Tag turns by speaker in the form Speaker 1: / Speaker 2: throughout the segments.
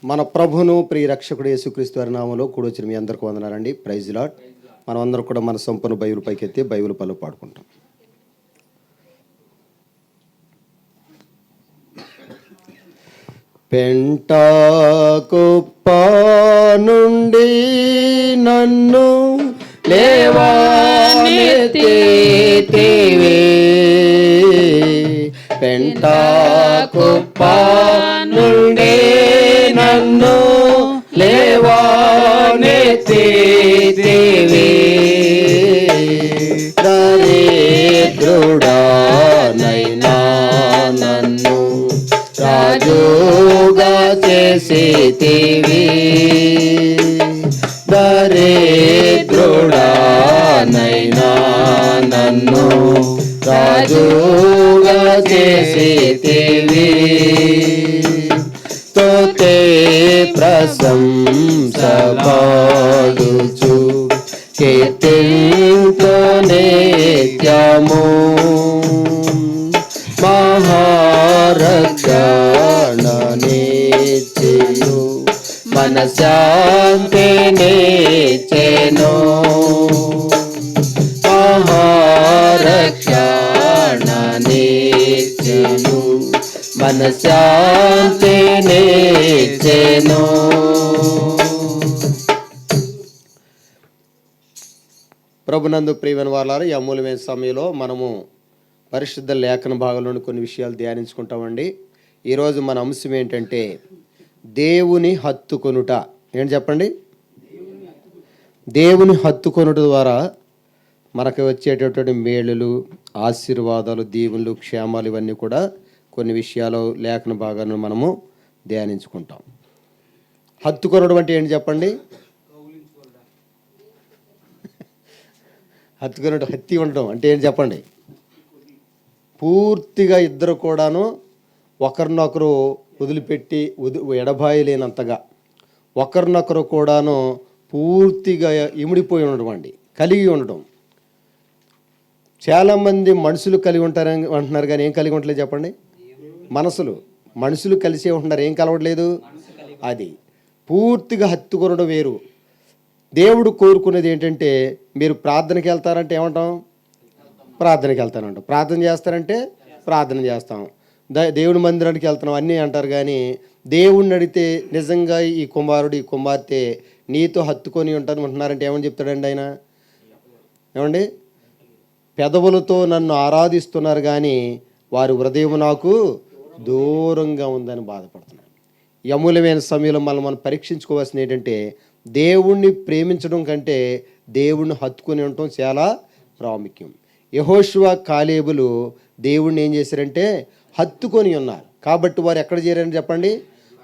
Speaker 1: మన ప్రభును ప్రియ రక్షకుడు యేసుక్రీస్తు వారి నామములో కూడొచ్చిన మీ అందరికీ వందనాలండి. Praise lord. మనం అందరం కూడా మన సంపూర్ణ బైబిల్ పైకెత్తి బైబిల్ పనులు పాడుకుంటాం. పెంటాకుప్ప నుండి నన్ను లేవనెత్తితివే, పెంటాకుప్ప నుండి నన్ను లేవనెత్తితివే, దరిద్రుడనైనా నన్ను రాజుగా చేసితివి, దరిద్రుడనైనా నన్ను రాజుగా చేసితివి. స్తుతి ప్రశంస పాడుచు కీర్తింతు నిత్యము, మహారక్షణనిచ్చెను మనశ్శాంతినిచ్చెను, మహారక్షణనిచ్చెను మనశ్శాంతినిచ్చెను. ప్రభునందు ప్రియమైన వారలారా, ఈ అమూల్యమైన సమయంలో మనము పరిశుద్ధ లేఖన భాగంలోని కొన్ని విషయాలు ధ్యానించుకుంటామండి. ఈరోజు మన అంశం ఏంటంటే దేవుని హత్తుకొనుట. ఏంటి చెప్పండి? దేవుని హత్తుకొనుట ద్వారా మనకు వచ్చేటటువంటి మేలులు, ఆశీర్వాదాలు, దీవెనలు, క్షేమాలు, ఇవన్నీ కూడా కొన్ని విషయాలు లేఖన భాగాలను మనము ధ్యానించుకుంటాం. హత్తుకొనడం అంటే ఏంటి చెప్పండి? హత్తుకొనడం, హత్తి ఉండడం అంటే ఏంటి చెప్పండి? పూర్తిగా ఇద్దరు కూడాను ఒకరినొకరు వదిలిపెట్టి ఎడబాయి లేనంతగా ఒకరినొకరు కూడాను పూర్తిగా ఇమిడిపోయి ఉండడం అండి, కలిగి ఉండడం. చాలామంది మనుషులు కలిగి ఉంటారని అంటున్నారు, కానీ ఏం కలిగి ఉండలేదు చెప్పండి? మనుషులు కలిసే ఉంటున్నారు, ఏం కలవట్లేదు. అది పూర్తిగా హత్తుకొనడం వేరు. దేవుడు కోరుకునేది ఏంటంటే, మీరు ప్రార్థనకి వెళ్తారంటే ఏమంటాం? ప్రార్థనకి వెళ్తానంటాం. ప్రార్థన చేస్తారంటే ప్రార్థన చేస్తాం. దేవుడి మందిరానికి వెళ్తున్నాం అన్నీ అంటారు, కానీ దేవుడిని అడిగితే నిజంగా ఈ కుమారుడు, ఈ కుమార్తె నీతో హత్తుకొని ఉంటాను అంటున్నారంటే ఏమని చెప్తాడండి ఆయన? ఏమండి? పెదవులతో నన్ను ఆరాధిస్తున్నారు, కానీ వారి హృదయం నాకు దూరంగా ఉందని బాధపడుతున్నారు. ఈ అమూల్యమైన సమయంలో మనం పరీక్షించుకోవాల్సింది ఏంటంటే, దేవుణ్ణి ప్రేమించడం కంటే దేవుణ్ణి హత్తుకొని ఉండటం చాలా ప్రాముఖ్యం. యెహోషువ, కాలేబులు దేవుణ్ణి ఏం చేశారంటే హత్తుకొని ఉన్నారు. కాబట్టి వారు ఎక్కడ చేరారని చెప్పండి?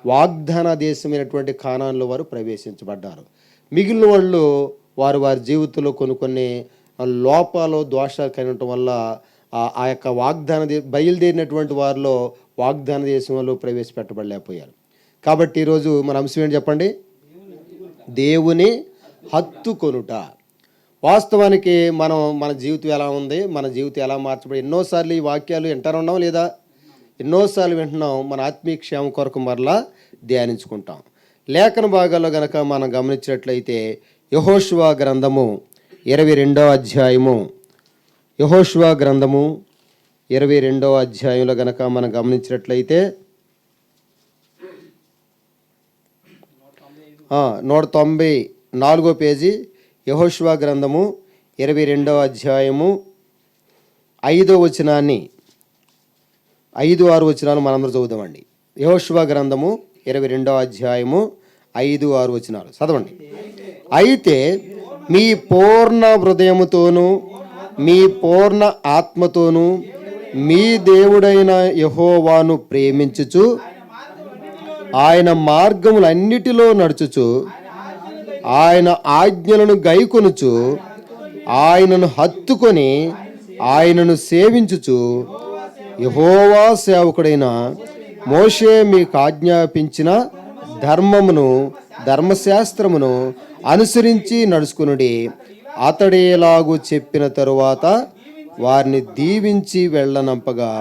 Speaker 1: వాగ్దాన దేశమైనటువంటి కానాన్లో వారు ప్రవేశించబడ్డారు. మిగిలిన వాళ్ళు వారి జీవితంలో కొన్ని లోపాలు, దోషాలు కలిగటం వల్ల ఆ యొక్క బయలుదేరినటువంటి వారిలో వాగ్దాన దేశంలో ప్రవేశపెట్టబడలేకపోయారు. కాబట్టి ఈరోజు మన అంశం ఏంటి చెప్పండి? దేవుని హత్తుకొనుట. వాస్తవానికి మన జీవితం ఎలా ఉంది, మన జీవితం ఎలా మార్చబడి, ఎన్నోసార్లు ఈ వాక్యాలు వింటారు ఉన్నాం లేదా? ఎన్నోసార్లు వింటున్నాం. మన ఆత్మీయ క్షేమం కొరకు మరలా ధ్యానించుకుంటాం. లేఖన భాగాల్లో గనక మనం గమనించినట్లయితే యెహోషువ గ్రంథము 22వ అధ్యాయము, యెహోషువ గ్రంథము 22వ అధ్యాయంలో గనక మనం గమనించినట్లయితే 194వ పేజీ, యెహోషువ గ్రంథము 22వ అధ్యాయము 5వ వచనాన్ని 5-6 వచనాలు మనందరూ చదువుదామండి. యెహోషువ గ్రంథము 22వ అధ్యాయము 5-6 వచనాలు చదవండి. అయితే మీ పూర్ణ హృదయముతోనూ మీ పూర్ణ ఆత్మతోనూ మీ దేవుడైన యెహోవాను ప్రేమించుచు ఆయన మార్గములన్నిటిలో నడుచుచు ఆయన ఆజ్ఞలను గైకొనుచు ఆయనను హత్తుకొని ఆయనను సేవించుచు యెహోవా సేవకుడైన మోషే మీకు ఆజ్ఞాపించిన ధర్మమును, ధర్మశాస్త్రమును అనుసరించి నడుచుకునుడి. అతడేలాగు చెప్పిన తరువాత వారిని దీవించి వెళ్ళనంపగా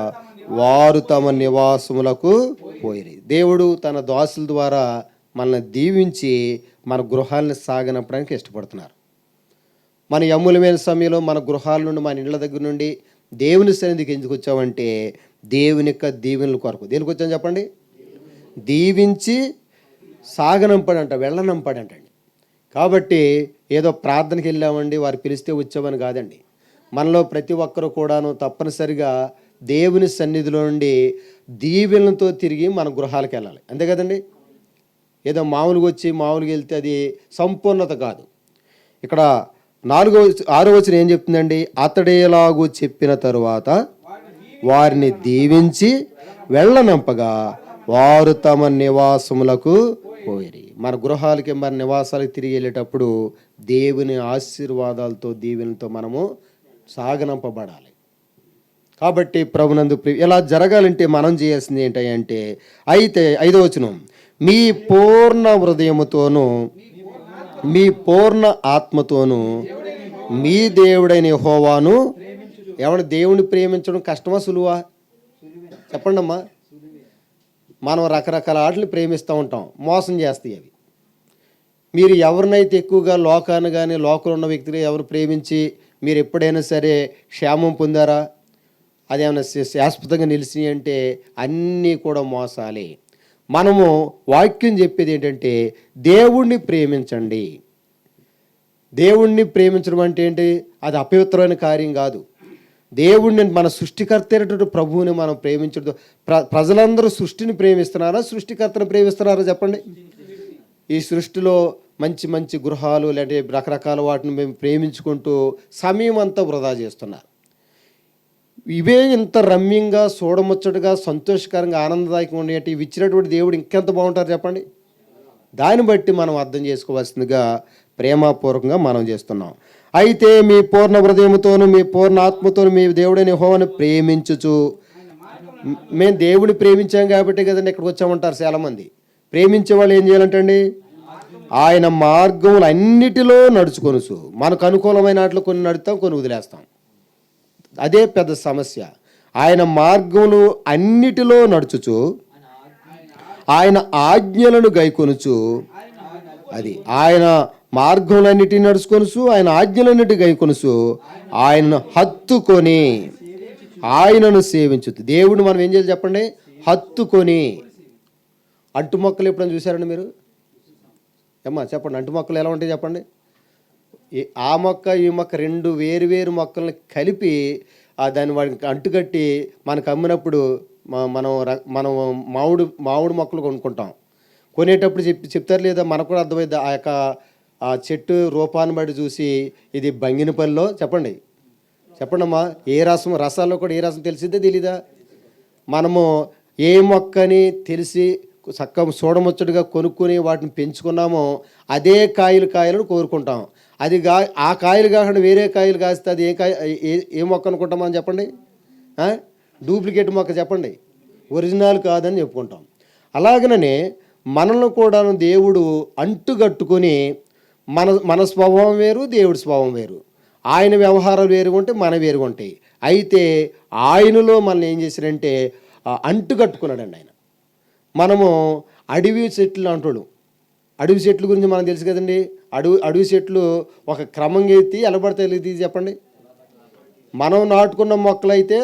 Speaker 1: వారు తమ నివాసములకు పోయిరి. దేవుడు తన దాసుల ద్వారా మనల్ని దీవించి మన గృహాలను సాగనంపడానికి ఇష్టపడుతున్నారు. మన అమూల్యమైన సమయంలో మన గృహాల నుండి, మన ఇళ్ళ దగ్గర నుండి దేవుని సన్నిధికి ఎందుకు వచ్చామంటే దేవుని యొక్క దీవెనల కొరకు. దేనికి వచ్చాం చెప్పండి? దీవించి సాగనంపాడంట, వెళ్ళనంపాడంటండి. కాబట్టి ఏదో ప్రార్థనకి వెళ్ళామండి, వారు పిలిస్తే వచ్చామని కాదండి. మనలో ప్రతి ఒక్కరు కూడాను తప్పనిసరిగా దేవుని సన్నిధిలో నుండి దీవెనలతో తిరిగి మన గృహాలకు వెళ్ళాలి. అంతే కదండి? ఏదో మామూలుగా వచ్చి మామూలుగా వెళ్తే అది సంపూర్ణత కాదు. ఇక్కడ 6వ వచనం ఏం చెప్తుందండి? అతడేలాగూ చెప్పిన తరువాత వారిని దీవించి వెళ్ళనంపగా వారు తమ నివాసములకు పోయిరి. మన గృహాలకి, మన నివాసాలకు తిరిగి వెళ్ళేటప్పుడు దేవుని ఆశీర్వాదాలతో, దీవెనలతో మనము సాగనంపబడాలి. కాబట్టి ప్రభునందు ఇలా జరగాలంటే మనం చేయాల్సింది ఏంటంటే, అయితే 5వ వచనం, మీ పూర్ణ హృదయముతోనూ మీ పూర్ణ ఆత్మతోనూ మీ దేవుడైన యెహోవాను. ఎవరు దేవుని ప్రేమించడం కష్టమా సులువా చెప్పండి అమ్మా? మనం రకరకాల ఆటలు ప్రేమిస్తూ ఉంటాం, మోసం చేస్తాయి అవి. మీరు ఎవరినైతే ఎక్కువగా లోకాన్ని కానీ లోకంలో ఉన్న వ్యక్తులు ఎవరు ప్రేమించి మీరు ఎప్పుడైనా సరే క్షేమం పొందారా? అదేమైనా శాశ్వతంగా నిలిచినాయి అంటే అన్నీ కూడా మోసాలే. మనము వాక్యం చెప్పేది ఏంటంటే దేవుణ్ణి ప్రేమించండి. దేవుణ్ణి ప్రేమించడం అంటే ఏంటి? అది అపవిత్రమైన కార్యం కాదు. దేవుణ్ణి, మన సృష్టికర్త అయినటువంటి ప్రభువుని మనం ప్రేమించడం. ప్రజలందరూ సృష్టిని ప్రేమిస్తున్నారా, సృష్టికర్తను ప్రేమిస్తున్నారా చెప్పండి? ఈ సృష్టిలో మంచి మంచి గృహాలు లేదంటే రకరకాల వాటిని మేము ప్రేమించుకుంటూ సమయం అంతా వృధా చేస్తున్నారు. ఇవే ఇంత రమ్యంగా, చూడముచ్చటగా, సంతోషకరంగా, ఆనందదాయకంగా ఉండేటి ఇవి ఇచ్చినటువంటి దేవుడు ఇంకెంత బాగుంటారు చెప్పండి? దాన్ని బట్టి మనం అర్థం చేసుకోవాల్సిందిగా ప్రేమపూర్వకంగా మనం చేస్తున్నాం. అయితే మీ పూర్ణ హృదయముతోనూ మీ పూర్ణ ఆత్మతోనూ మీ దేవుడైన యెహోవాను ప్రేమించుచు. మేము దేవుని ప్రేమించాం కాబట్టి కదండి ఇక్కడికి వచ్చామంటారు చాలామంది. ప్రేమించే వాళ్ళు ఏం చేయాలంటండి? ఆయన మార్గములు అన్నిటిలో నడుచుకొనుచు. మనకు అనుకూలమైన వాటిలో కొన్ని నడుస్తాం, కొన్ని వదిలేస్తాం. అదే పెద్ద సమస్య. ఆయన మార్గములు అన్నిటిలో నడుచుచు ఆయన ఆజ్ఞలను గైకొనుచు. అది ఆయన మార్గములన్నిటిని నడుచుకొనుచు ఆయన ఆజ్ఞలన్నిటి గైకొనుచు ఆయనను హత్తుకొని ఆయనను సేవించు. దేవుడు మనం ఏం చేయాలి చెప్పండి? హత్తుకొని. అంటు మొక్కలు ఎప్పుడైనా చూసారండి మీరు? ఏమ్మా చెప్పండి, అంటు మొక్కలు ఎలా ఉంటాయి చెప్పండి? ఆ మొక్క ఈ మొక్క రెండు వేరు వేరు మొక్కల్ని కలిపి దాన్ని వాడికి అంటుకట్టి మనకు అమ్మినప్పుడు మనం మామిడి మొక్కలు కొనుక్కుంటాం. కొనేటప్పుడు చెప్తారు లేదా? మనకు కూడా అర్థమైంది. ఆ యొక్క ఆ చెట్టు రూపాన్ని బట్టి చూసి ఇది బంగినపల్లిలో చెప్పండి అమ్మా, ఏ రసాల్లో కూడా ఏ రసం తెలిసిద్దే తెలీదా? మనము ఏ మొక్కని తెలిసి చక్కగా చూడముచ్చటగా కొనుక్కొని వాటిని పెంచుకున్నామో అదే కాయలను కోరుకుంటాం. అది ఆ కాయలు కాకుండా వేరే కాయలు కాస్తే అది ఏ మొక్క అనుకుంటామని చెప్పండి? డూప్లికేట్ మొక్క చెప్పండి, ఒరిజినల్ కాదని చెప్పుకుంటాం. అలాగనే మనల్ని కూడా దేవుడు అంటుగట్టుకొని మన స్వభావం వేరు, దేవుడి స్వభావం వేరు. ఆయన వ్యవహారాలు వేరుగా ఉంటాయి, మన వేరుగా ఉంటాయి. అయితే ఆయనలో మనల్ని ఏం చేశారంటే అంటుకట్టుకున్నాడండి ఆయన. మనము అడవి చెట్లు అంటాడు. అడవి చెట్ల గురించి మనకు తెలుసు కదండి. అడవి చెట్లు ఒక క్రమంగా ఎత్తి ఎలబడితే చెప్పండి. మనం నాటుకున్న మొక్కలైతే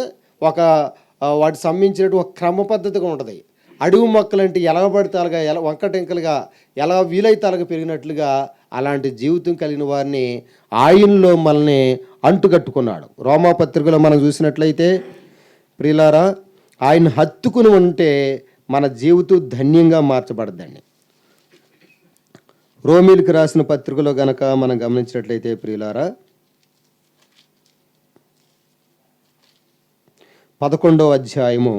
Speaker 1: వాటికి సంబంధించినట్టు ఒక క్రమ పద్ధతిగా ఉంటుంది. అడవి మొక్కలు అంటే ఎలగబడితే అలాగా వంకటెంకలుగా ఎలా వీలైతే అలాగ పెరిగినట్లుగా అలాంటి జీవితం కలిగిన వారిని ఆయనలో మనల్ని అంటుకట్టుకున్నాడు. రోమాపత్రికలో మనం చూసినట్లయితే ప్రియులారా, ఆయన హత్తుకుని ఉంటే మన జీవితం ధన్యంగా మార్చబడద్దండి. రోమీలకు రాసిన పత్రికలో గనక మనం గమనించినట్లయితే ప్రియులారా, 11వ అధ్యాయము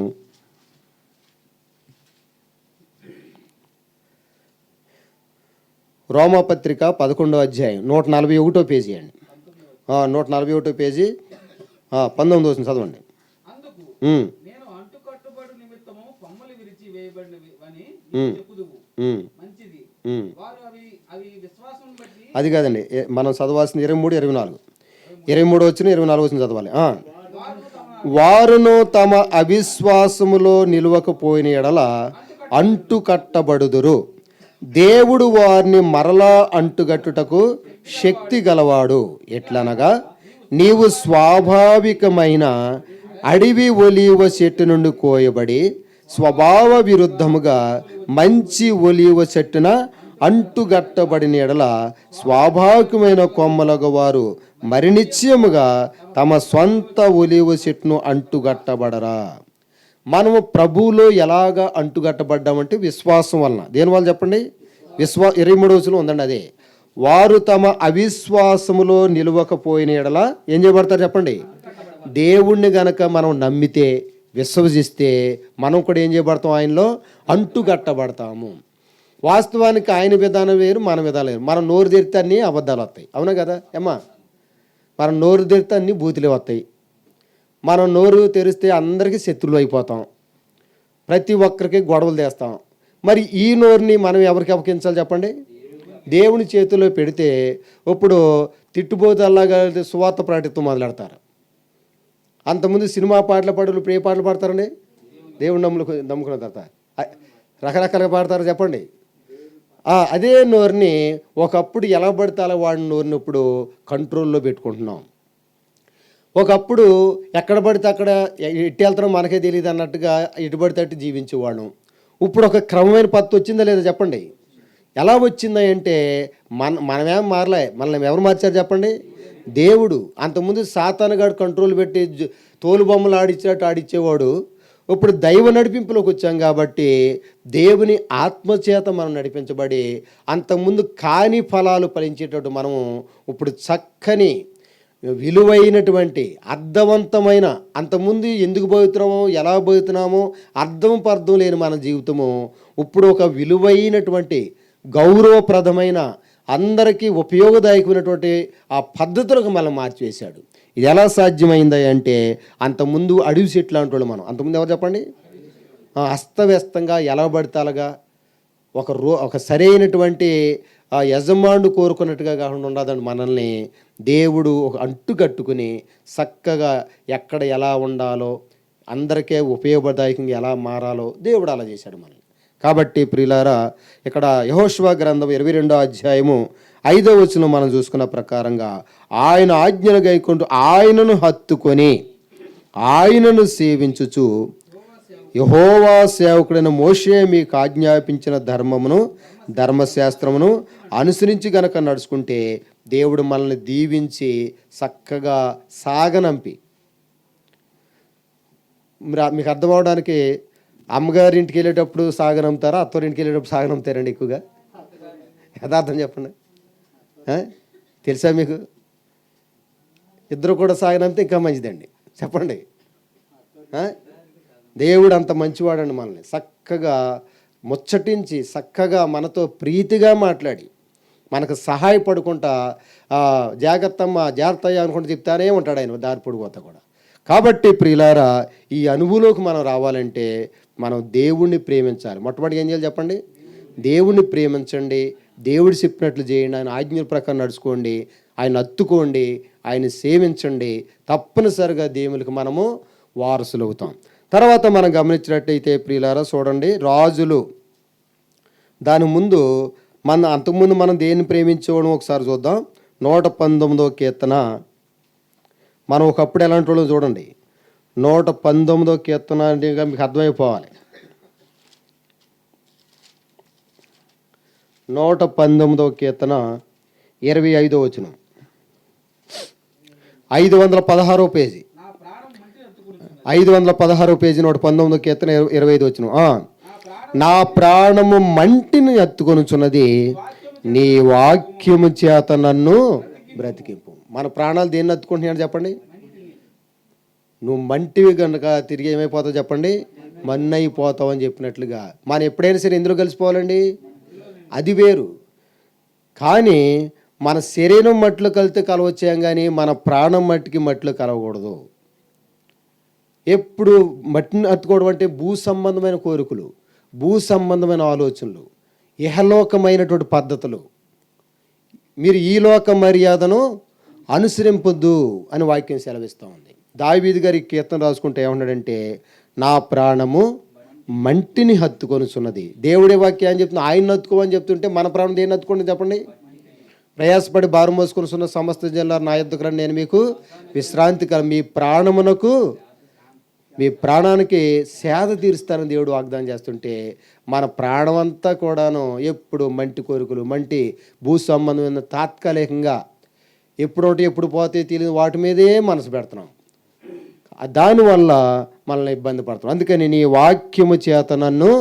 Speaker 1: రోమాపత్రిక 11వ అధ్యాయం 141వ పేజీ అండి. 141వ పేజీ 19వ వచనం చదవండి. అది కాదండి, మనం చదవాల్సిన 23, 24. 23 వచ్చిన 24 వచ్చిన చదవాలి. వారును తమ అవిశ్వాసములో నిలవకపోయిన ఎడల అంటు కట్టబడుదురు, దేవుడు వారిని మరలా అంటుగట్టుటకు శక్తి గలవాడు. ఎట్లనగా నీవు స్వాభావికమైన అడవి ఒలీవ చెట్టు నుండి కోయబడి స్వభావ విరుద్ధముగా మంచి ఒలీవ చెట్టున అంటుగట్టబడిన ఎడల స్వాభావికమైన కొమ్మలగు వారు మరి నిశ్చయముగా తమ స్వంత ఒలీవ చెట్టును అంటుగట్టబడరా. మనము ప్రభువులో ఎలాగ అంటుగట్టబడ్డామంటే విశ్వాసం వలన. దేనివల్ల చెప్పండి? 23 ఉందండి అదే. వారు తమ అవిశ్వాసములో నిలవకపోయిన ఎడల ఏం చేయబడతారు చెప్పండి? దేవుణ్ణి గనక మనం నమ్మితే, విశ్వసిస్తే మనం కూడా ఏం చేయబడతాం? ఆయనలో అంటుగట్టబడతాము. వాస్తవానికి ఆయన విధానం వేరు, మన విధానం వేరు. మనం నోరు తెరితే అన్నీ అబద్ధాలు వస్తాయి. అవునా కదా అమ్మా? మనం నోరు తెరితే అన్నీ బూతులే వస్తాయి. మనం నోరు తెరిస్తే అందరికీ శత్రువులు అయిపోతాం, ప్రతి ఒక్కరికి గొడవలు తెస్తాం. మరి ఈ నోరుని మనం ఎవరికి అప్పగించాలి చెప్పండి? దేవుని చేతిలో పెడితే ఇప్పుడు తిట్టుబోతల్లాగా సువార్త ప్రకటిస్తూ మొదలెడతారు. అంతకుముందు సినిమా పాటలు పాడు, ఇప్పుడు ఏ పాటలు పాడతారండి? దేవుని నమ్ముకున్న తర్వాత రకరకాలుగా పాడతారు చెప్పండి. అదే నోరుని ఒకప్పుడు ఎలా పడితే అలా వాడిన నోరుని ఇప్పుడు కంట్రోల్లో పెట్టుకుంటున్నాం. ఒకప్పుడు ఎక్కడ పడితే అక్కడ ఎట్టి వెళ్తారో మనకే తెలియదు అన్నట్టుగా ఇటు పడితే అటు జీవించేవాళ్ళం. ఇప్పుడు ఒక క్రమమైన పద్ధతి వచ్చిందా లేదా చెప్పండి? ఎలా వచ్చిందా అంటే మనమేం మారలే, మనల్ని ఎవరు మార్చారు చెప్పండి? దేవుడు. అంతకుముందు సాతానుగాడు కంట్రోల్ పెట్టి తోలు బొమ్మలు ఆడిచ్చినట్టు ఆడిచ్చేవాడు. ఇప్పుడు దైవ నడిపింపులోకి వచ్చాం కాబట్టి దేవుని ఆత్మచేత మనం నడిపించబడి అంతకుముందు కాని ఫలాలు ఫలించేటట్టు మనము ఇప్పుడు చక్కని విలువైనటువంటి అర్థవంతమైన, అంతకుముందు ఎందుకు పోతున్నామో ఎలా పోతున్నామో అర్థం లేని మన జీవితము ఇప్పుడు ఒక విలువైనటువంటి గౌరవప్రదమైన అందరికీ ఉపయోగదాయకమైనటువంటి ఆ పద్ధతులకు మనం మార్చివేశాడు. ఇది ఎలా సాధ్యమైంది అంటే అంతకుముందు అడవి చెట్లు అంటాడు మనం. అంతకుముందు ఎవరు చెప్పండి? అస్తవ్యస్తంగా ఎలా పడితే అలాగా ఒక సరైనటువంటి యజమానుడు కోరుకున్నట్టుగా కాకుండా ఉండదండి. మనల్ని దేవుడు ఒక అంటు కట్టుకుని చక్కగా ఎక్కడ ఎలా ఉండాలో, అందరికీ ఉపయోగదాయకంగా ఎలా మారాలో దేవుడు అలా చేశాడు మనల్ని. కాబట్టి ప్రియులారా, ఇక్కడ యెహోషువ గ్రంథం 22వ అధ్యాయము 5వ వచనం మనం చూసుకున్న ప్రకారంగా ఆయన ఆజ్ఞను గైకొంటూ ఆయనను హత్తుకొని ఆయనను సేవించుచు యెహోవా సేవకుడైన మోషే మీకు ఆజ్ఞాపించిన ధర్మశాస్త్రమును అనుసరించి గనక నడుచుకుంటే దేవుడు మనల్ని దీవించి చక్కగా సాగనంపి, మీకు అర్థం అవడానికి అమ్మగారింటికి వెళ్ళేటప్పుడు సాగనంపుతారా, అత్తవారింటికి వెళ్ళేటప్పుడు సాగనంపుతారండి ఎక్కువగా? యథార్థం చెప్పండి. తెలుసా మీకు? ఇద్దరు కూడా సాగనంపితే ఇంకా మంచిదండి. చెప్పండి. దేవుడు అంత మంచివాడండి. మనల్ని చక్కగా ముచ్చటించి చక్కగా మనతో ప్రీతిగా మాట్లాడి మనకు సహాయపడుకుంటా జాగ్రత్త అనుకుంటూ చెప్తానే ఉంటాడు ఆయన దారి పొడిపోతా కూడా. కాబట్టి ప్రియులారా, ఈ అనుభవంలోకి మనం రావాలంటే మనం దేవుణ్ణి ప్రేమించాలి. మొట్టమొదటిగా ఏం చేయాలి చెప్పండి? దేవుణ్ణి ప్రేమించండి, దేవుడు చెప్పినట్లు చేయండి, ఆయన ఆజ్ఞల ప్రకారం నడుచుకోండి, ఆయన హత్తుకోండి, ఆయన సేవించండి. తప్పనిసరిగా దేవునికి మనము వారసులు అవుతాం. తర్వాత మనం గమనించినట్టయితే ప్రియులారా చూడండి, రాజులు దాని ముందు అంతకుముందు మనం దేన్ని ప్రేమించేవాడు ఒకసారి చూద్దాం. 119వ కీర్తన. మనం ఒకప్పుడు ఎలాంటి వాళ్ళు చూడండి. 119వ కీర్తన అంటే మీకు అర్థమైపోవాలి. 119వ కీర్తన 25వ వచనం, 516వ పేజీ, 516వ పేజీ 119వ కీర్తన 25వ వచనం. నా ప్రాణము మంటిని ఎత్తుకొనుచున్నది, నీ వాక్యము చేత నన్ను బ్రతికింపు. మన ప్రాణాలు దేన్ని ఎత్తుకుంటున్నాడు చెప్పండి? నువ్వు మంటివి కనుక తిరిగి ఏమైపోతావు చెప్పండి? మన్ను అయిపోతావు అని చెప్పినట్లుగా. మనం ఎప్పుడైనా సరే ఎందులో కలిసిపోవాలండి? అది వేరు. కానీ మన శరీరం మట్టిలో కలితే కలవచ్చాం, కానీ మన ప్రాణం మట్టిలో కలవకూడదు. ఎప్పుడు మట్టిని అత్తుకోవడం అంటే భూ సంబంధమైన కోరికలు, భూ సంబంధమైన ఆలోచనలు, ఇహలోకమైనటువంటి పద్ధతులు. మీరు ఈ లోక మర్యాదను అనుసరింపొద్దు అని వాక్యం సెలవిస్తూ ఉంది. దావీదు గారి కీర్తన రాసుకుంటే ఏమన్నాడంటే, నా ప్రాణము మంటిని హత్తుకొనుచున్నది. దేవుడి వాక్యం అని చెప్తున్నా, ఆయన హత్తుకోమని చెప్తుంటే మన ప్రాణం దేన్ని హత్తుకోండి చెప్పండి. ప్రయాసపడి భారం మోసుకొనిస్తున్న సమస్త జనులారా నా యొద్దకు రండి, నేను మీకు విశ్రాంతి మీ ప్రాణానికి సేద తీరుస్తానని దేవుడు వాగ్దానం చేస్తుంటే మన ప్రాణం అంతా కూడాను ఎప్పుడు మంటి కోరికలు, మంటి భూ సంబంధమైన తాత్కాలికంగా ఎప్పుడు పోతే తెలియదు వాటి మీదే మనసు పెడుతున్నాం. దానివల్ల మనల్ని ఇబ్బంది పడుతున్నాం. అందుకని నీ వాక్యము చేత నన్ను,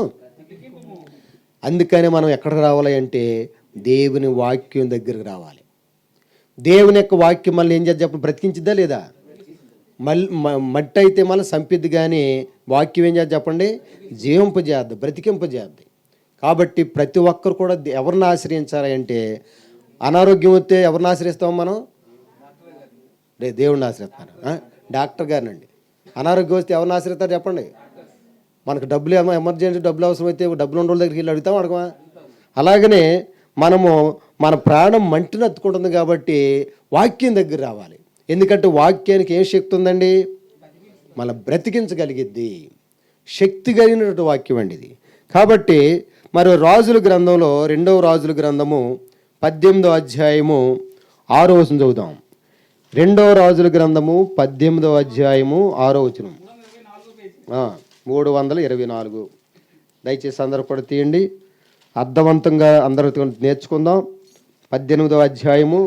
Speaker 1: అందుకని మనం ఎక్కడికి రావాలి అంటే దేవుని వాక్యం దగ్గరికి రావాలి. దేవుని యొక్క వాక్యం మళ్ళీ ఏం చేద్దాం చెప్పండి, బ్రతికించిద్దా లేదా? మట్టి అయితే మళ్ళీ సంపిద్ది, కానీ వాక్యం ఏం చేద్దాం చెప్పండి, జీవింపజేద్ది, బ్రతికింపజేద్ది. కాబట్టి ప్రతి ఒక్కరు కూడా ఎవరిని ఆశ్రయించాలి అంటే, అనారోగ్యం వస్తే ఎవరిని ఆశ్రయిస్తాం మనం? దేవుడిని ఆశ్రయిస్తాను. డాక్టర్ గారినండి. అనారోగ్యం వస్తే ఎవరిని ఆశ్రయిస్తారు చెప్పండి? మనకు డబ్బులు ఎమర్జెన్సీ డబ్బులు అవసరమైతే డబ్బులు ఉన్న వాళ్ళ దగ్గరికి వెళ్ళి అడగమా? అలాగనే మనము మన ప్రాణం మంటిని అత్తుకుంటుంది కాబట్టి వాక్యం దగ్గర రావాలి. ఎందుకంటే వాక్యానికి ఏం శక్తి ఉందండి? మన బ్రతికించగలిగిద్ది, శక్తి కలిగినటువంటి వాక్యం అండి ఇది. కాబట్టి మరి రాజుల గ్రంథంలో 2వ రాజుల గ్రంథము 18వ అధ్యాయము 6వ వచనం చదువుదాం. 2వ రాజుల గ్రంథము 18వ అధ్యాయము 6వ వచనం, 324. దయచేసి అందరూ కూడా తీయండి, అర్థవంతంగా అందరూ నేర్చుకుందాం. 18వ అధ్యాయము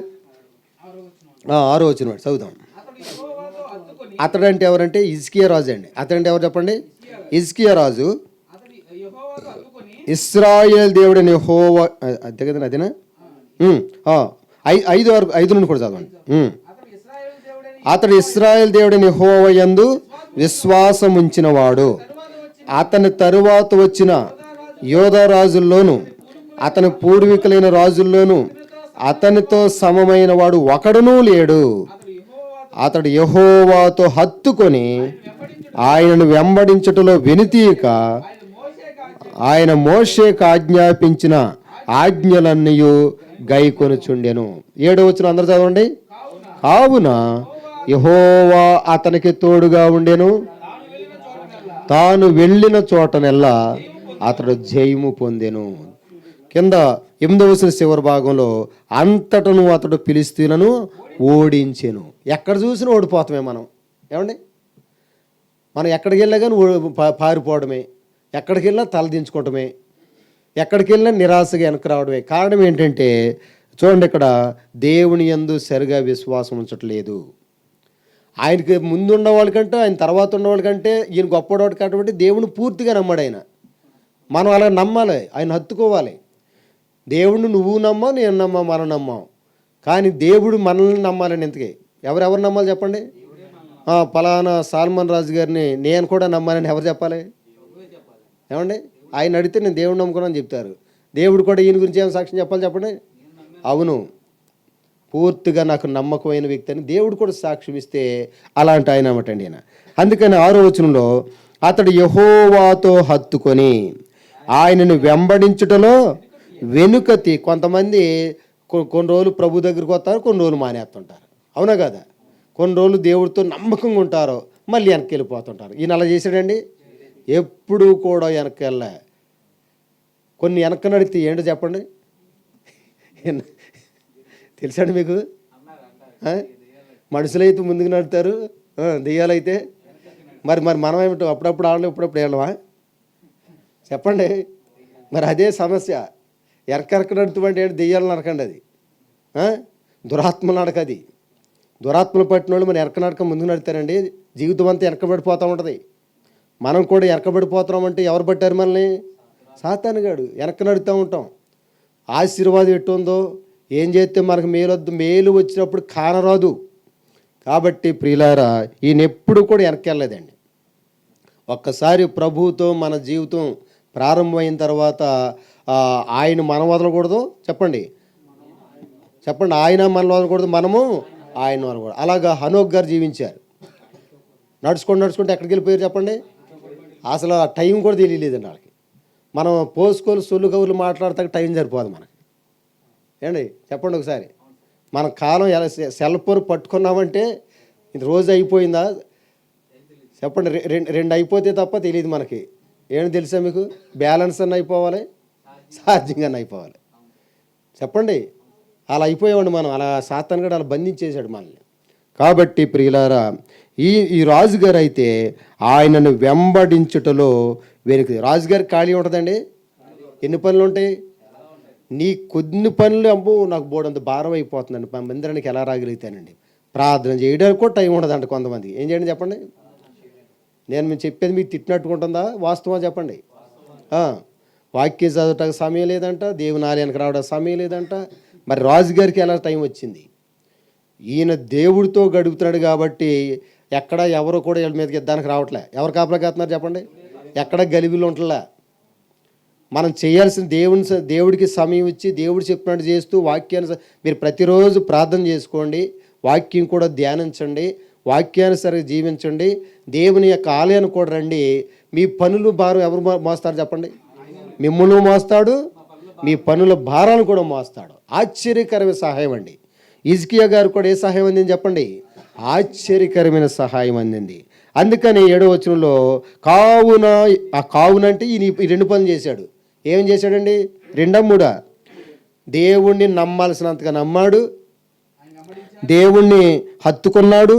Speaker 1: 6వ వచనం చదువుదాం. అతడంటే ఎవరంటే హిజ్కియా రాజు అండి. అతడంటే ఎవరు చెప్పండి? హిజ్కియా రాజు. ఇశ్రాయేలు దేవుడని యెహోవా, అంతే కదండి, అదేనా? 5 నుండి కూడా చదవండి. అతడు ఇశ్రాయేలు దేవుడని యెహోవా యందు విశ్వాసం ఉంచినవాడు, అతని తరువాత వచ్చిన యోధా రాజుల్లోను అతని పూర్వీకులైన రాజుల్లోను అతనితో సమమైన వాడు ఒకడునూ లేడు. అతడు యెహోవాతో హత్తుకొని ఆయనను వెంబడించుటలో వెనుతీయక ఆయన మోషేకు ఆజ్ఞాపించిన ఆజ్ఞలన్నీ గైకొనుచుండెను. 7వ వచనం అందరూ చదవండి. కావున యెహోవా అతనికి తోడుగా ఉండెను, తాను వెళ్ళిన చోటనెల్లా అతడు జయము పొందెను. కింద 8వ వచనం చివరి భాగంలో అంతటను అతడు ఫిలిష్తీయులను ఓడించెను. ఎక్కడ చూసినా ఓడిపోతామే మనం, ఏమండి? మనం ఎక్కడికి వెళ్ళా కానీ పారిపోవడమే, ఎక్కడికి వెళ్ళినా తలదించుకోవడమే, ఎక్కడికి వెళ్ళినా నిరాశగా వెనక్కి రావడమే. కారణం ఏంటంటే చూడండి, ఇక్కడ దేవుని యందు సరిగా విశ్వాసం ఉంచట్లేదు. ఆయనకి ముందు ఉన్న వాళ్ళకంటే ఆయన తర్వాత ఉన్న వాళ్ళకంటే ఈయన గొప్పవాడు కాబట్టి దేవుని పూర్తిగా నమ్మాడు ఆయన. మనం అలా నమ్మాలి, ఆయన హత్తుకోవాలి. దేవుడిని నువ్వు నమ్మా, నేను నమ్మా, మనం నమ్మాం. కానీ దేవుడు మనల్ని నమ్మాలని ఇంతకీ ఎవరెవరు నమ్మాలి చెప్పండి? పలానా సాల్మన్ రాజు గారిని నేను కూడా నమ్మాలని ఎవరు చెప్పాలి? ఏమండి? ఆయన అడిగితే నేను దేవుడు నమ్ముకున్నాను చెప్తారు. దేవుడు కూడా ఈయన గురించి ఏం సాక్ష్యం చెప్పాలి చెప్పండి? అవును, పూర్తిగా నాకు నమ్మకమైన వ్యక్తి అని దేవుడు కూడా సాక్ష్యం ఇస్తే అలాంటి ఆయన అన్నమాటండి ఆయన. అందుకని 6వ వచనంలో అతడు యెహోవాతో హత్తుకొని ఆయనను వెంబడించుటలో వెనుకతి. కొంతమంది కొన్ని రోజులు ప్రభు దగ్గరికి వస్తారు, కొన్ని రోజులు మానేస్తుంటారు, అవునా కదా? కొన్ని రోజులు దేవుడితో నమ్మకంగా ఉంటారు, మళ్ళీ వెనక్కి వెళ్ళిపోతుంటారు. ఈయన అలా చేశాడండి, ఎప్పుడూ కూడా వెనక్కి వెళ్ళా. కొన్ని వెనక్కి నడితే ఏంటో చెప్పండి, తెలుసండి మీకు? మనుషులైతే ముందుకు నడుతారు, దెయ్యాలైతే మరి మనం ఏమిటో అప్పుడప్పుడు ఆడలేం, ఇప్పుడప్పుడు వెళ్ళవా చెప్పండి? మరి అదే సమస్య. ఎరకెరక నడుతుమంటే ఏంటి? దెయ్యాలు నరకండి, అది దురాత్మలు నడకది. దురాత్మలు పట్టిన వాళ్ళు మరి ఎరక ముందుకు నడుతారండి, జీవితం అంతా వెనకబడిపోతూ ఉంటుంది. మనం కూడా వెనకబడిపోతున్నామంటే ఎవరు పట్టారు మనల్ని? సాతానుగాడు. వెనక్కి నడుతూ ఉంటాం. ఆశీర్వాదం ఎట్టుందో, ఏం చేస్తే మనకు మేలు వచ్చినప్పుడు కానరాదు. కాబట్టి ప్రియులారా, ఈయన ఎప్పుడు కూడా వెనక్కి వెళ్ళలేదండి. ఒక్కసారి ప్రభువుతో మన జీవితం ప్రారంభమైన తర్వాత ఆయన మనం వదలకూడదు చెప్పండి. ఆయన మనం వదలకూడదు, మనము ఆయన వదలకూడదు. అలాగా హనోక్ గారు జీవించారు. నడుచుకుంటూ ఎక్కడికి వెళ్ళిపోయారు చెప్పండి? అసలు ఆ టైం కూడా తెలియలేదండి వాళ్ళకి. మనం పోసుకొని సొల్లు కవులు మాట్లాడతాక టైం సరిపోదు మనకి, ఏండి చెప్పండి ఒకసారి. మన కాలం ఎలా సెల్ ఫోన్ పట్టుకున్నామంటే ఇది రోజు అయిపోయిందా చెప్పండి? రెండు అయిపోతే తప్ప తెలియదు మనకి, ఏమి తెలుసా మీకు? బ్యాలెన్స్ అన్న అయిపోవాలి, ఛార్జింగ్ అన్న అయిపోవాలి. చెప్పండి, అలా అయిపోయామండి మనం. అలా సాతాను కూడా అలా బంధించేశాడు మనల్ని. కాబట్టి ప్రియులారా, ఈ రాజుగారు అయితే ఆయనను వెంబడించుటలో వీరికి, రాజుగారికి ఖాళీ ఉంటుందండి. ఎన్ని పనులు ఉంటాయి? నీ కొన్ని పనులు అబ్బో నాకు బోడంత భారం అయిపోతుందండి, మందిరానికి ఎలా రాగలుగుతానండి, ప్రార్థన చేయడానికి కూడా టైం ఉండదంట కొంతమందికి. ఏం చేయండి చెప్పండి? నేను మేము చెప్పేది మీకు తిట్టినట్టుకుంటుందా? వాస్తవం చెప్పండి. వాక్యం చదవటానికి సమయం లేదంట, దేవుని ఆలయానికి రావడానికి సమయం లేదంట. మరి రాజుగారికి ఎలా టైం వచ్చింది? ఈయన దేవుడితో గడుపుతున్నాడు కాబట్టి ఎక్కడ ఎవరు కూడా వీళ్ళ మీదకి యుద్ధానికి రావట్లే. ఎవరు కాపలా కాస్తున్నారు చెప్పండి? ఎక్కడ గలిబిలు ఉంటలే. మనం చేయాల్సిన దేవుడికి సమయం ఇచ్చి దేవుడు చెప్పినట్టు చేస్తూ వాక్యాన్ని మీరు ప్రతిరోజు ప్రార్థన చేసుకోండి, వాక్యం కూడా ధ్యానించండి, వాక్యానుసారంగా జీవించండి, దేవుని యొక్క ఆలయాన్ని కూడా రండి. మీ పనులు భారం ఎవరు మోస్తారు చెప్పండి? మిమ్మల్ని మోస్తాడు, మీ పనుల భారాలు కూడా మోస్తాడు. ఆశ్చర్యకరమైన సహాయం అండి. హిజ్కియా గారు కూడా ఏ సహాయం అందింది చెప్పండి? ఆశ్చర్యకరమైన సహాయం అందింది. అందుకని 7వ వచనంలో కావున అంటే ఈ 2 పనులు చేశాడు. ఏం చేశాడండి? 2, 3 దేవుణ్ణి నమ్మాల్సినంతగా నమ్మాడు, దేవుణ్ణి హత్తుకున్నాడు,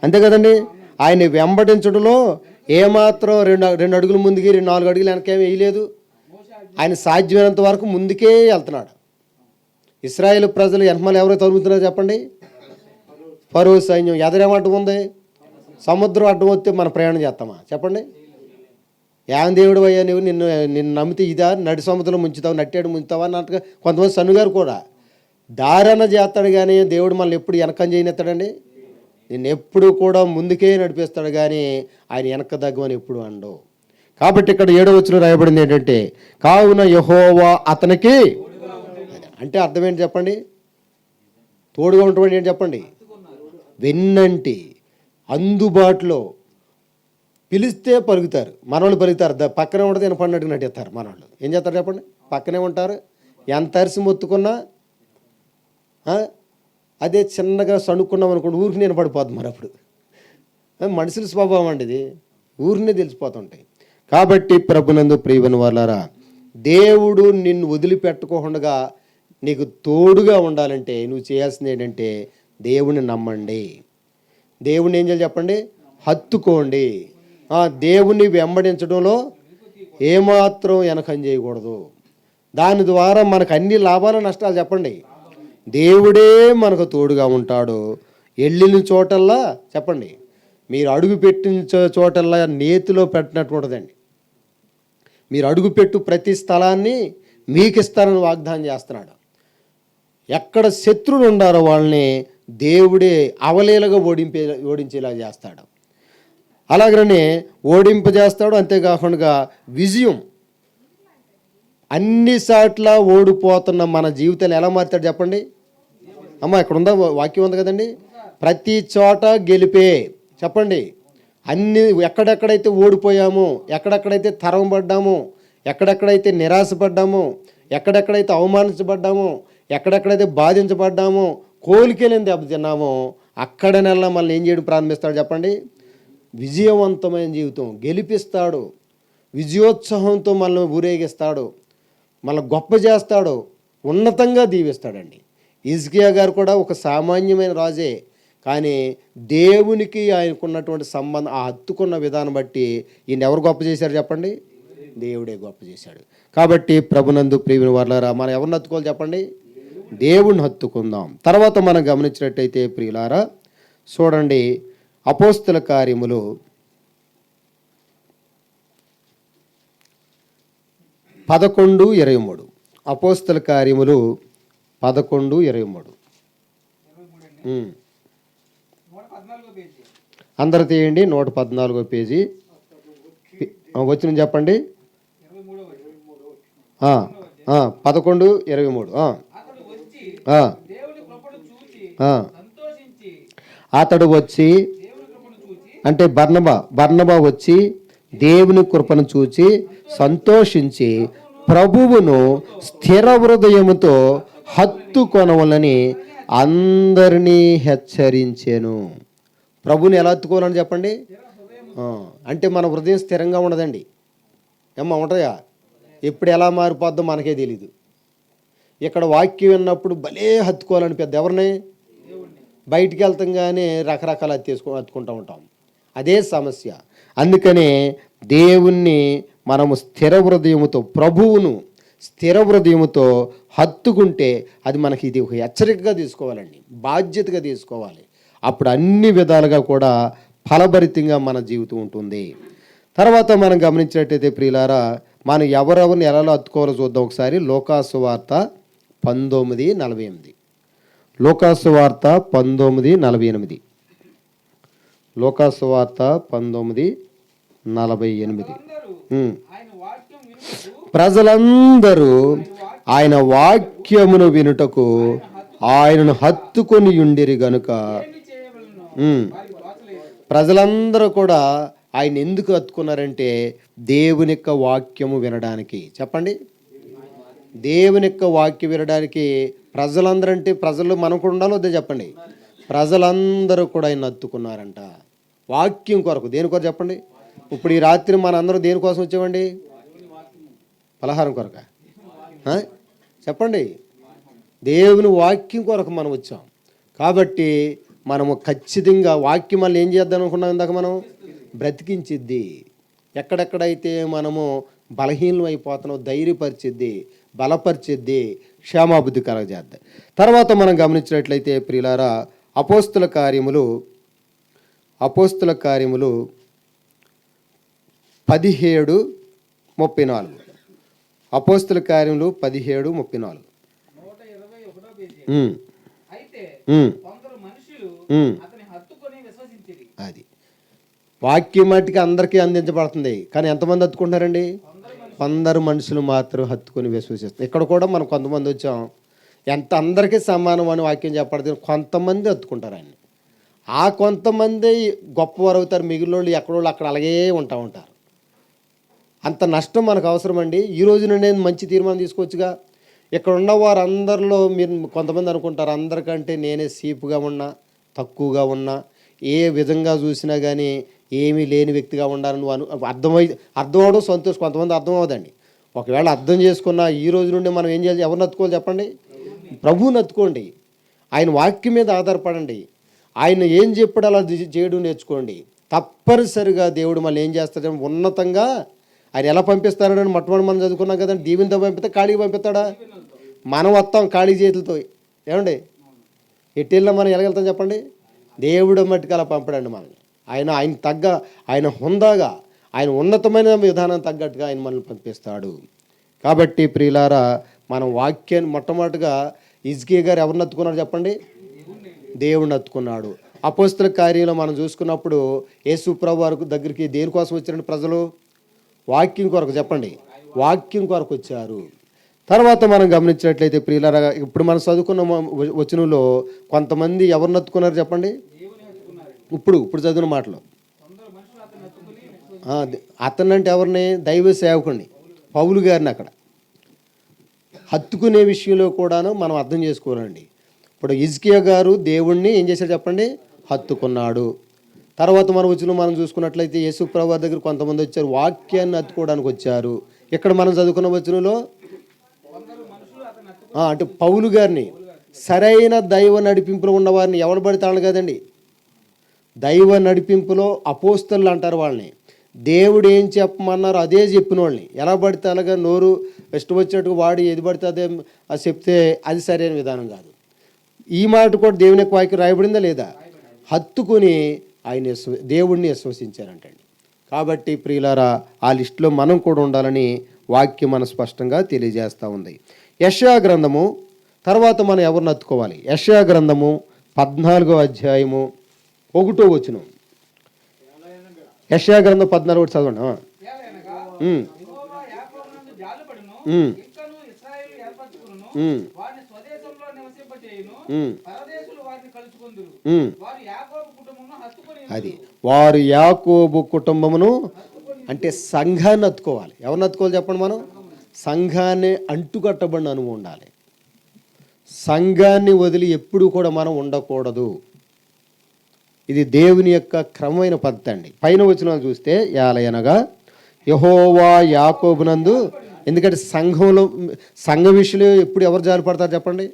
Speaker 1: అంతే కదండి. ఆయన వెంబడించడంలో ఏమాత్రం 2 అడుగులు ముందుకి 4 అడుగులు వెనకేమీ వేయలేదు. ఆయన సాధ్యమైనంత వరకు ముందుకే వెళ్తున్నాడు. ఇశ్రాయేలు ప్రజలు వెనకమాల ఎవరో తరుగుతున్నారు చెప్పండి? ఫరో సైన్యం. ఎదరేమడ్డం ఉంది? సముద్రం అడ్డం వస్తే మనం ప్రయాణం చేస్తామా చెప్పండి? ఏం దేవుడు అయ్యా నువ్వు, నిన్ను నమ్మితే ఇదా, నడి సముద్రం ముంచుతావు, నట్టేడు ముంచుతావా అన్నట్టుగా కొంతమంది సన్నుగారు కూడా దారన చేస్తాడు. కానీ దేవుడు మనల్ని ఎప్పుడు వెనకం చేయనిస్తాడండి? నిన్ను ఎప్పుడు కూడా ముందుకే నడిపిస్తాడు, కానీ ఆయన వెనక దగ్గమని ఎప్పుడు అండవు. కాబట్టి ఇక్కడ 7వ వచనం రాయబడింది ఏంటంటే, కావున యెహోవా అతనికి, అంటే అర్థం ఏంటి చెప్పండి? తోడుగా ఉండటం ఏంటి చెప్పండి? వెన్నంటి, అందుబాటులో, పిలిస్తే పలుకుతారు. మనవాళ్ళు పలుకుతారు, పక్కనే ఉంటుంది వినపడినట్టు నటిస్తారు. మనవాళ్ళు ఏం చేస్తారు చెప్పండి? పక్కనే ఉంటారు. ఎంత అరిసి మొత్తుకున్నా అదే చిన్నగా సణుక్కున్నాం అనుకోండి, ఊరికి నేను పడిపోద్ది. మరి అప్పుడు మనుషుల స్వభావం అండి ఇది, ఊరినే తెలిసిపోతుంటాయి. కాబట్టి ప్రభునందు ప్రియమైన వాళ్ళారా, దేవుడు నిన్ను వదిలిపెట్టుకోకుండా నీకు తోడుగా ఉండాలంటే నువ్వు చేయాల్సింది ఏంటంటే దేవుణ్ణి నమ్మండి. దేవుణ్ణి ఏం చేయాలి చెప్పండి? హత్తుకోండి. దేవుణ్ణి వెంబడించడంలో ఏమాత్రం వెనకం చేయకూడదు. దాని ద్వారా మనకు అన్ని లాభాలు నష్టాలు చెప్పండి. దేవుడే మనకు తోడుగా ఉంటాడు. వెళ్ళిన చోటల్లా చెప్పండి, మీరు అడుగు పెట్టిన చోటల్లా నేతిలో పెట్టినట్టు ఉంటుందండి. మీరు అడుగుపెట్టు ప్రతి స్థలాన్ని మీకు ఇస్తారని వాగ్దానం చేస్తున్నాడు. ఎక్కడ శత్రువులు ఉండారో వాళ్ళని దేవుడే అవలీలగా ఓడించేలా చేస్తాడు. అలాగనే ఓడింపజేస్తాడు. అంతేకాకుండా విజయం, అన్ని సాట్ల ఓడిపోతున్న మన జీవితాలు ఎలా మారుతాడు చెప్పండి? ఇక్కడ ఉందా వాక్యం ఉంది కదండి, ప్రతి చోట గెలిపే చెప్పండి. అన్ని ఎక్కడెక్కడైతే ఓడిపోయామో, ఎక్కడెక్కడైతే తరంపడ్డామో, ఎక్కడెక్కడైతే నిరాశపడ్డామో, ఎక్కడెక్కడైతే అవమానించబడ్డామో, ఎక్కడెక్కడైతే బాధించబడ్డామో, కోలికలేని దెబ్బతిన్నామో, అక్కడనల్లా మళ్ళీ ఏం చేయడం ప్రారంభిస్తాడు చెప్పండి? విజయవంతమైన జీవితం గెలిపిస్తాడు. విజయోత్సాహంతో మనల్ని ఊరేగిస్తాడు, మనల్ని గొప్ప చేస్తాడు, ఉన్నతంగా దీవిస్తాడండి. హిజ్కియా గారు కూడా ఒక సామాన్యమైన రాజే, కానీ దేవునికి ఆయనకున్నటువంటి సంబంధం, ఆ హత్తుకున్న విధానం బట్టి ఈయన ఎవరు గొప్ప చేశారు చెప్పండి? దేవుడే గొప్ప చేశాడు. కాబట్టి ప్రభునందు ప్రియమైన వారలారా, మనం ఎవరిని హత్తుకోవాలి చెప్పండి? దేవుణ్ణి హత్తుకుందాం. తర్వాత మనం గమనించినట్టయితే ప్రియులారా చూడండి, అపోస్తల కార్యములు 11:23. అపోస్తల కార్యములు 11:23. అందరు తీయండి, 114వ పేజీ వచ్చిన చెప్పండి. 11:23. అతడు వచ్చి అంటే బర్నబా వచ్చి దేవుని కృపను చూచి సంతోషించి ప్రభువును స్థిర హృదయముతో హత్తుకొనవలని అందరినీ హెచ్చరించెను. ప్రభుని ఎలా హత్తుకోవాలని చెప్పండి? అంటే మన హృదయం స్థిరంగా ఉండదండి. ఏమో ఉంటాయా? ఎప్పుడు ఎలా మారిపోద్దో మనకే తెలీదు. ఇక్కడ వాక్యం విన్నప్పుడు భలే హత్తుకోవాలని పెద్ద ఎవరిని బయటికి వెళ్తాం కానీ రకరకాల హత్తుకుంటూ ఉంటాం. అదే సమస్య. అందుకనే దేవుణ్ణి మనము స్థిర హృదయముతో, ప్రభువును స్థిర హృదయముతో హత్తుకుంటే అది మనకి ఇది ఒక హెచ్చరికగా తీసుకోవాలండి, బాధ్యతగా తీసుకోవాలి. అప్పుడు అన్ని విధాలుగా కూడా ఫలభరితంగా మన జీవితం ఉంటుంది. తర్వాత మనం గమనించినట్టయితే ప్రియులారా, మనం ఎవరెవరిని ఎలా హత్తుకోవాలో చూద్దాం ఒకసారి. లోకాసు వార్త 19:48. లోకాసు వార్త 19:48. లోకాసు వార్త 19:48. ప్రజలందరూ ఆయన వాక్యమును వినుటకు ఆయనను హత్తుకొని ఉండిరి గనుక. ప్రజలందరూ కూడా ఆయన ఎందుకు హత్తుకున్నారంటే దేవుని యొక్క వాక్యము వినడానికి. చెప్పండి, దేవుని యొక్క వాక్యం వినడానికి ప్రజలందరూ అంటే ప్రజలు మనం కూడా ఉండాలో వద్దే చెప్పండి. ప్రజలందరూ కూడా ఆయన హత్తుకున్నారంట వాక్యం కొరకు. దేని కొరకు చెప్పండి? ఇప్పుడు ఈ రాత్రి మన అందరూ దేనికోసం వచ్చామండి? పలహారం కొరక చెప్పండి? దేవుని వాక్యం కొరకు మనం వచ్చాం. కాబట్టి మనము ఖచ్చితంగా వాక్యం మళ్ళీ ఏం చేద్దాం అనుకున్నాం ఇందాక? మనం బ్రతికించిద్ది. ఎక్కడెక్కడైతే మనము బలహీనం అయిపోతున్నాం ధైర్యపరిచిద్ది, బలపరిచిద్ది, క్షేమాబుద్ధి కలగజేద్ది. తర్వాత మనం గమనించినట్లయితే ప్రియులారా, అపోస్తుల కార్యములు 17:34. అపోస్తుల కార్యములు 17:34. అది వాక్యం మట్టికి అందరికీ అందించబడుతుంది. కానీ ఎంతమంది హత్తుకుంటున్నారండి? 100 మనుషులు మాత్రం హత్తుకొని విశ్వసిస్తారు. ఇక్కడ కూడా మనం కొంతమంది వచ్చాం, ఎంత అందరికీ సమానం అని వాక్యం చెప్పబడుతుంది. కొంతమంది హత్తుకుంటారు ఆయన్ని. ఆ కొంతమంది గొప్పవారు అవుతారు, మిగిలినోళ్ళు ఎక్కడోళ్ళు అక్కడ అలాగే ఉంటారు. అంత నష్టం మనకు అవసరమండి? ఈ రోజు నుండి మంచి తీర్మానం తీసుకోవచ్చుగా. ఇక్కడ ఉన్న వారందరిలో మీరు కొంతమంది అనుకుంటారు, అందరికంటే నేనే సీపుగా ఉన్నా, తక్కువగా ఉన్నా, ఏ విధంగా చూసినా కానీ ఏమీ లేని వ్యక్తిగా ఉండాలని అర్థమవడం సంతోషం. కొంతమంది అర్థం అవ్వదండి. ఒకవేళ అర్థం చేసుకున్నా ఈ రోజు నుండి మనం ఏం చేయాలి? ఎవరిని హత్తుకోవాలి చెప్పండి? ప్రభువుని హత్తుకోండి. ఆయన వాక్యం మీద ఆధారపడండి. ఆయన ఏం చెప్పాడు అలా చేయడం నేర్చుకోండి. తప్పనిసరిగా దేవుడు మళ్ళీ ఏం చేస్తాడు? ఉన్నతంగా ఆయన ఎలా పంపిస్తాడని మొట్టమొదటి మనం చదువుకున్నాం కదండి. దీవెనతో పంపిస్తే ఖాళీకి పంపిస్తాడా? మనం వస్తాం ఖాళీ చేతులతో. ఏమండి? ఎట్టెళ్ళినా మనం ఎలాగెళ్తాం చెప్పండి? దేవుడు మట్టుకు అలా పంపడండి మనల్ని. ఆయన తగ్గ, ఆయన హుందాగా, ఆయన ఉన్నతమైన విధానం తగ్గట్టుగా ఆయన మనల్ని పంపిస్తాడు. కాబట్టి ప్రియులారా, మనం వాక్యాన్ని మొట్టమొదటిగా హిజ్కియా గారు ఎవరిని హత్తుకున్నాడు చెప్పండి? దేవుడిని హత్తుకున్నాడు. అపోస్తల కార్యంలో మనం చూసుకున్నప్పుడు యేసు ప్రభు వారి దగ్గరికి దేనికోసం వచ్చారండి ప్రజలు? వాక్యం కొరకు. చెప్పండి, వాక్యం కొరకు వచ్చారు. తర్వాత మనం గమనించినట్లయితే ప్రియులారా, ఇప్పుడు మనం చదువుకున్న వచనంలో కొంతమంది ఎవరిని హత్తుకున్నారు చెప్పండి? ఇప్పుడు చదివిన మాటలు. అతనంటే ఎవరిని? దైవ సేవకుడిని, పౌలు గారిని అక్కడ హత్తుకునే విషయంలో కూడాను మనం అర్థం చేసుకోవాలండి. ఇప్పుడు హిజ్కియా గారు దేవుణ్ణి ఏం చేశాడు చెప్పండి? హత్తుకున్నాడు. తర్వాత మన వచనం మనం చూసుకున్నట్లయితే యేసు ప్రభువు దగ్గర కొంతమంది వచ్చారు, వాక్యాన్ని హత్తుకోవడానికి వచ్చారు. ఇక్కడ మనం చదువుకున్న వచనంలో అంటే పౌలు గారిని, సరైన దైవ నడిపింపులో ఉన్నవారిని ఎవరు పడతాడు కదండి. దైవ నడిపింపులో అపోస్తలు అంటారు వాళ్ళని. దేవుడు ఏం చెప్పమన్నారో అదే చెప్పిన వాళ్ళని ఎలా పడితే అలాగా నోరు ఇష్టం వచ్చినట్టుగా వాడు ఏది పడితే అదే అది చెప్తే అది సరైన విధానం కాదు. ఈ మాట కూడా దేవుని యొక్క వాక్యం రాయబడిందా లేదా? హత్తుకొని ఆయన దేవుణ్ణి విశ్వసించారంటండి. కాబట్టి ప్రియులారా, ఆ లిస్టులో మనం కూడా ఉండాలని వాక్యం మనం స్పష్టంగా తెలియజేస్తూ ఉంది. యెషయా గ్రంథము తర్వాత మనం ఎవరిని హత్తుకోవాలి? యెషయా గ్రంథము 14వ అధ్యాయము 1వ వచనం. యెషయా గ్రంథం 14 చదవండి. అది వారు యాకోబు కుటుంబమును అంటే సంఘాన్ని హత్తుకోవాలి. ఎవరిని హత్తుకోవాలి చెప్పండి? మనం సంఘాన్ని అంటుకట్టబడిన అనుభవం ఉండాలి. సంఘాన్ని వదిలి ఎప్పుడు కూడా మనం ఉండకూడదు. ఇది దేవుని యొక్క క్రమమైన పద్ధతి అండి. పైన వచనాలు చూస్తే, యాలయనగా యెహోవా యాకోబునందు. ఎందుకంటే సంఘ విషయంలో ఎప్పుడు ఎవరు జాలి పడతారు చెప్పండి?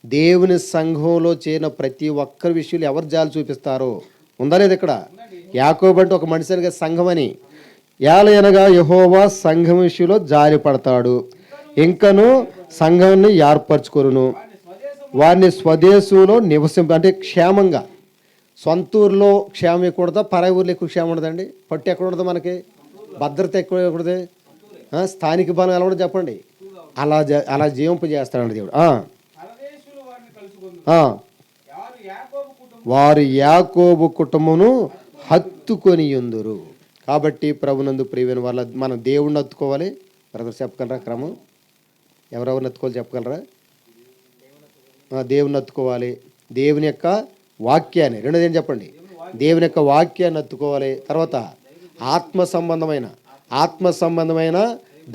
Speaker 1: దేవుని సంఘంలో చేరిన ప్రతి ఒక్కరి విషయంలో ఎవరు జాలి చూపిస్తారో ఉందా లేదు ఇక్కడ? యాకోబు అంటే ఒక మనిషిగా సంఘం అని. ఏలయనగా యెహోవా సంఘం విషయంలో జాలి పడతాడు, ఇంకను సంఘాన్ని ఏర్పరచుకొనును, వారిని స్వదేశంలో అంటే క్షేమంగా. సొంత ఊరిలో క్షేమం ఎక్కువ ఉండదా? పరాయి ఊర్లో ఎక్కువ క్షేమం ఉండదండి? పట్టు ఎక్కడ ఉండదు? మనకి భద్రత ఎక్కువ ఉండదు? స్థానిక బలం ఎలా ఉండదు చెప్పండి? అలా జీవింపజేస్తాడండి దేవుడు. వారు యాకోబు కుటుంబమును హత్తుకొని ఉందురు. కాబట్టి ప్రభునందు ప్రియమైన వాళ్ళ మనం దేవుణ్ణి హత్తుకోవాలి. బ్రదర్ చెప్పగలరా క్రమం? ఎవరెవరిని హత్తుకోవాలి చెప్పగలరా? దేవుని హత్తుకోవాలి, దేవుని యొక్క వాక్యాన్ని. రెండోది ఏం చెప్పండి? దేవుని యొక్క వాక్యాన్ని హత్తుకోవాలి. తర్వాత ఆత్మ సంబంధమైన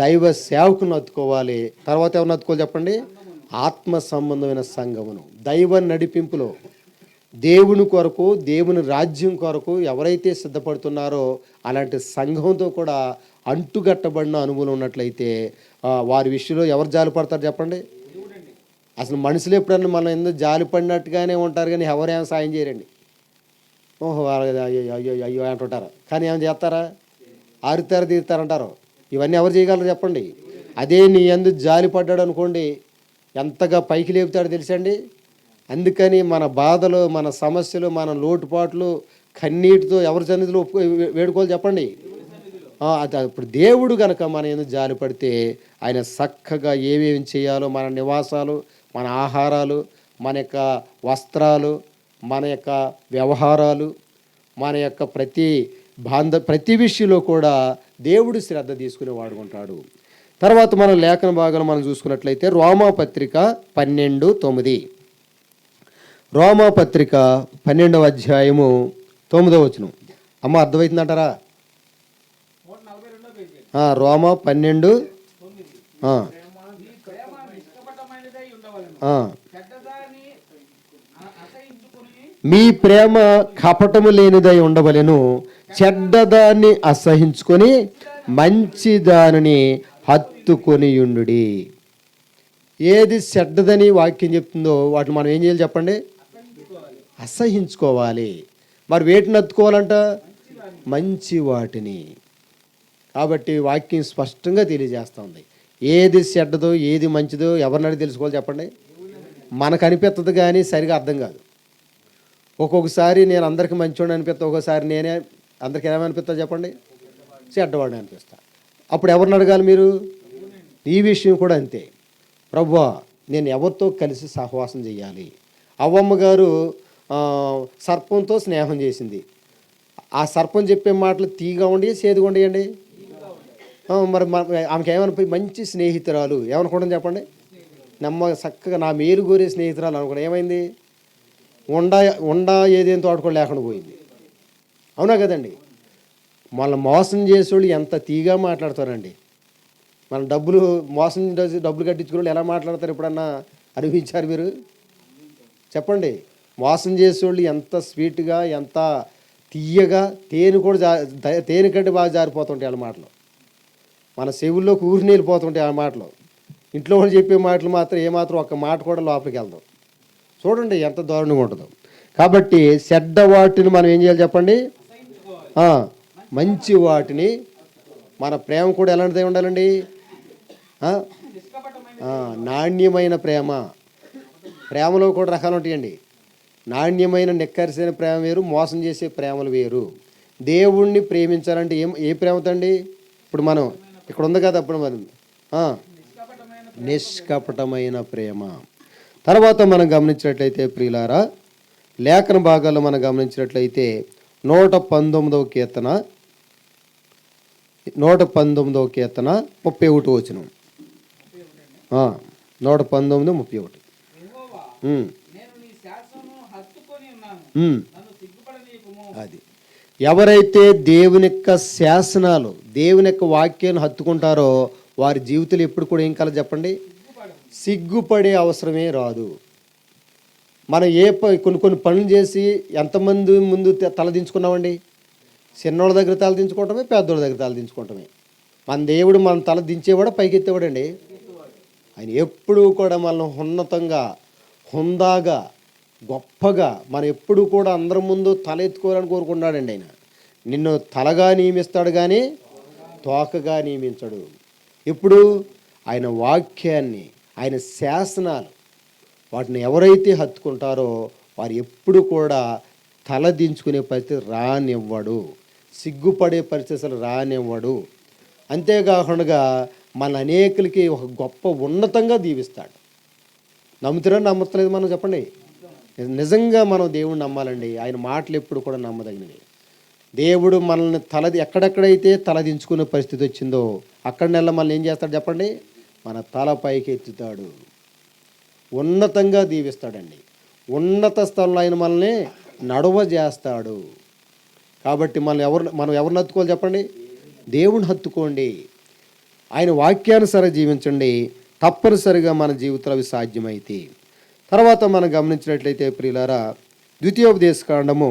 Speaker 1: దైవ సేవకుని హత్తుకోవాలి. తర్వాత ఎవరిని హత్తుకోవాలి చెప్పండి? ఆత్మ సంబంధమైన సంఘమును. దైవ నడిపింపులో దేవుని కొరకు, దేవుని రాజ్యం కొరకు ఎవరైతే సిద్ధపడుతున్నారో అలాంటి సంఘంతో కూడా అంటుగట్టబడిన అనుభవం ఉన్నట్లయితే వారి విషయంలో ఎవరు జాలి పడతారు చెప్పండి? అసలు మనుషులు ఎప్పుడన్నా మనం ఎందుకు జాలి పడినట్టుగానే ఉంటారు, కానీ ఎవరేమో సాయం చేయరండి. ఓహో అయ్యో అయ్యో అంటుంటారు, కానీ ఏమైనా చేస్తారా? ఆరుతారు తీరుతారంటారు. ఇవన్నీ ఎవరు చేయగలరు చెప్పండి? అదే నీ ఎందుకు జాలి పడ్డాడు అనుకోండి, ఎంతగా పైకి లేపుతాడో తెలుసండి. అందుకని మన బాధలు, మన సమస్యలు, మన లోటుపాట్లు కన్నీటితో ఎవరి సన్నిధిలో వేడుకోవాలి చెప్పండి? అది ఇప్పుడు దేవుడు కనుక మన ఎందుకు జాలి పడితే ఆయన చక్కగా ఏమేమి చేయాలో, మన నివాసాలు, మన ఆహారాలు, మన యొక్క వస్త్రాలు, మన యొక్క వ్యవహారాలు, మన యొక్క ప్రతి విషయంలో కూడా దేవుడు శ్రద్ధ తీసుకుని వాడుకుంటాడు. తర్వాత మనం లేఖన భాగాలు మనం చూసుకున్నట్లయితే రోమాపత్రిక 12:9. రోమాపత్రిక 12వ అధ్యాయము 9వ వచనం. అమ్మ అర్థమవుతుందంటారా? రోమా 12. మీ ప్రేమ కపటము లేనిదై ఉండవలెను, చెడ్డదాన్ని అసహించుకొని మంచి దానిని హత్తుకొని ఉండుడి. ఏది చెడ్డదని వాక్యం చెప్తుందో వాటిని మనం ఏం చేయాలి చెప్పండి? అసహించుకోవాలి. మరి వేటిని హత్తుకోవాలంట? మంచి వాటిని. కాబట్టి వాక్యం స్పష్టంగా తెలియజేస్తుంది. ఏది చెడ్డదో ఏది మంచిదో ఎవరినైనా తెలుసుకోవాలి చెప్పండి? మనకు అనిపిస్తుంది కానీ సరిగా అర్థం కాదు. ఒక్కొక్కసారి నేను అందరికీ మంచివాడిని అనిపిస్తా, ఒక్కోసారి నేనే అందరికి ఏమనిపిస్తా చెప్పండి? చెడ్డవాడిని అనిపిస్తా. అప్పుడు ఎవరిని అడగాలి మీరు? ఈ విషయం కూడా అంతే. ప్రభువా, నేను ఎవరితో కలిసి సహవాసం చేయాలి? అవ్వమ్మ గారు సర్పంతో స్నేహం చేసింది. ఆ సర్పం చెప్పే మాటలు తీగా ఉండి సేదుగా ఉండేయండి. మరి ఆమెకి ఏమనిపోయి మంచి స్నేహితురాలు ఏమనుకోవడం చెప్పండి? చక్కగా నా మేలు కోరే స్నేహితురాలు అనుకోండి. ఏమైంది? ఉండా ఏదేం తోడుకోవడం లేకుండా పోయింది. అవునా కదండి? మళ్ళీ మోసం చేసేవాళ్ళు ఎంత తీగా మాట్లాడతారండి. మన డబ్బులు కట్టించుకునే ఎలా మాట్లాడతారు? ఎప్పుడన్నా అనిపించారు మీరు? చెప్పండి. మోసం చేసేవాళ్ళు ఎంత స్వీట్గా, ఎంత తీయగా, తేనె కంటే బాగా జారిపోతుంటాయి వాళ్ళ మాటలు. మన చెవుల్లోకి ఊరిని వెళ్ళిపోతుంటాయి ఆ మాటలు. ఇంట్లో వాళ్ళు చెప్పే మాటలు మాత్రం ఏమాత్రం ఒక్క మాట కూడా లోపలికి వెళ్దాం. చూడండి ఎంత దారుణంగా ఉంటుందో. కాబట్టి చెడ్డ వాటిని మనం ఏం చేయాలి చెప్పండి? మంచి వాటిని. మన ప్రేమ కూడా ఎలాంటిదై ఉండాలండి? నాణ్యమైన ప్రేమలో కూడా రకాలు ఉంటాయండి. నాణ్యమైన నిక్కరిసిన ప్రేమ వేరు, మోసం చేసే ప్రేమలు వేరు. దేవుణ్ణి ప్రేమించాలంటే ఏ ప్రేమతండి? ఇప్పుడు మనం ఇక్కడ ఉంది కదా, అప్పుడు మనం నిష్కపటమైన ప్రేమ. తర్వాత మనం గమనించినట్లయితే ప్రియులారా, లేఖన భాగాల్లో మనం గమనించినట్లయితే 119వ కీర్తన 31 వచనం. 119:31. అది ఎవరైతే దేవుని యొక్క శాసనాలు, దేవుని యొక్క వాక్యాన్ని హత్తుకుంటారో వారి జీవితంలో ఎప్పుడు కూడా ఏం కలదు చెప్పండి? సిగ్గుపడే అవసరమే రాదు. మనం కొన్ని పనులు చేసి ఎంతమంది ముందు తలదించుకున్నామండి? చిన్నోళ్ళ దగ్గర తల దించుకోవటమే, పెద్దోళ్ళ దగ్గర తల దించుకోవటమే. మన దేవుడు మన తల దించేవాడు, పైకెత్తేవాడండి. ఆయన ఎప్పుడూ కూడా మనల్ని ఉన్నతంగా, హుందాగా, గొప్పగా మనం ఎప్పుడు కూడా అందరి ముందు తల ఎత్తుకోవాలని కోరుకున్నాడండి. ఆయన నిన్ను తలగా నియమిస్తాడు కానీ తోకగా నియమించడు. ఇప్పుడు ఆయన వాక్యాన్ని, ఆయన శాసనాలు, వాటిని ఎవరైతే హత్తుకుంటారో వారు ఎప్పుడు కూడా తల దించుకునే పరిస్థితి రానివ్వడు, సిగ్గుపడే పరిస్థితి అసలు రానివ్వడు. అంతేకాకుండా మన అనేకులకి ఒక గొప్ప ఉన్నతంగా దీవిస్తాడు. నమ్ముతారా నమ్మట్లేదు మనం చెప్పండి? నిజంగా మనం దేవుడిని నమ్మాలండి. ఆయన మాటలు ఎప్పుడు కూడా నమ్మదగినవి. దేవుడు మనల్ని ఎక్కడెక్కడైతే తల దించుకునే పరిస్థితి వచ్చిందో అక్కడ మనల్ని ఏం చేస్తాడు చెప్పండి? మన తల పైకి ఎత్తుతాడు, ఉన్నతంగా దీవిస్తాడండి. ఉన్నత స్థలంలో ఆయన మనల్ని నడవ చేస్తాడు. కాబట్టి మనం ఎవరిని హత్తుకోవాలి చెప్పండి? దేవుని హత్తుకోండి. ఆయన వాక్యానుసారం జీవించండి. తప్పనిసరిగా మన జీవితంలో అవి సాధ్యమైతే. తర్వాత మనం గమనించినట్లయితే ప్రియులారా, ద్వితీయోపదేశకాండము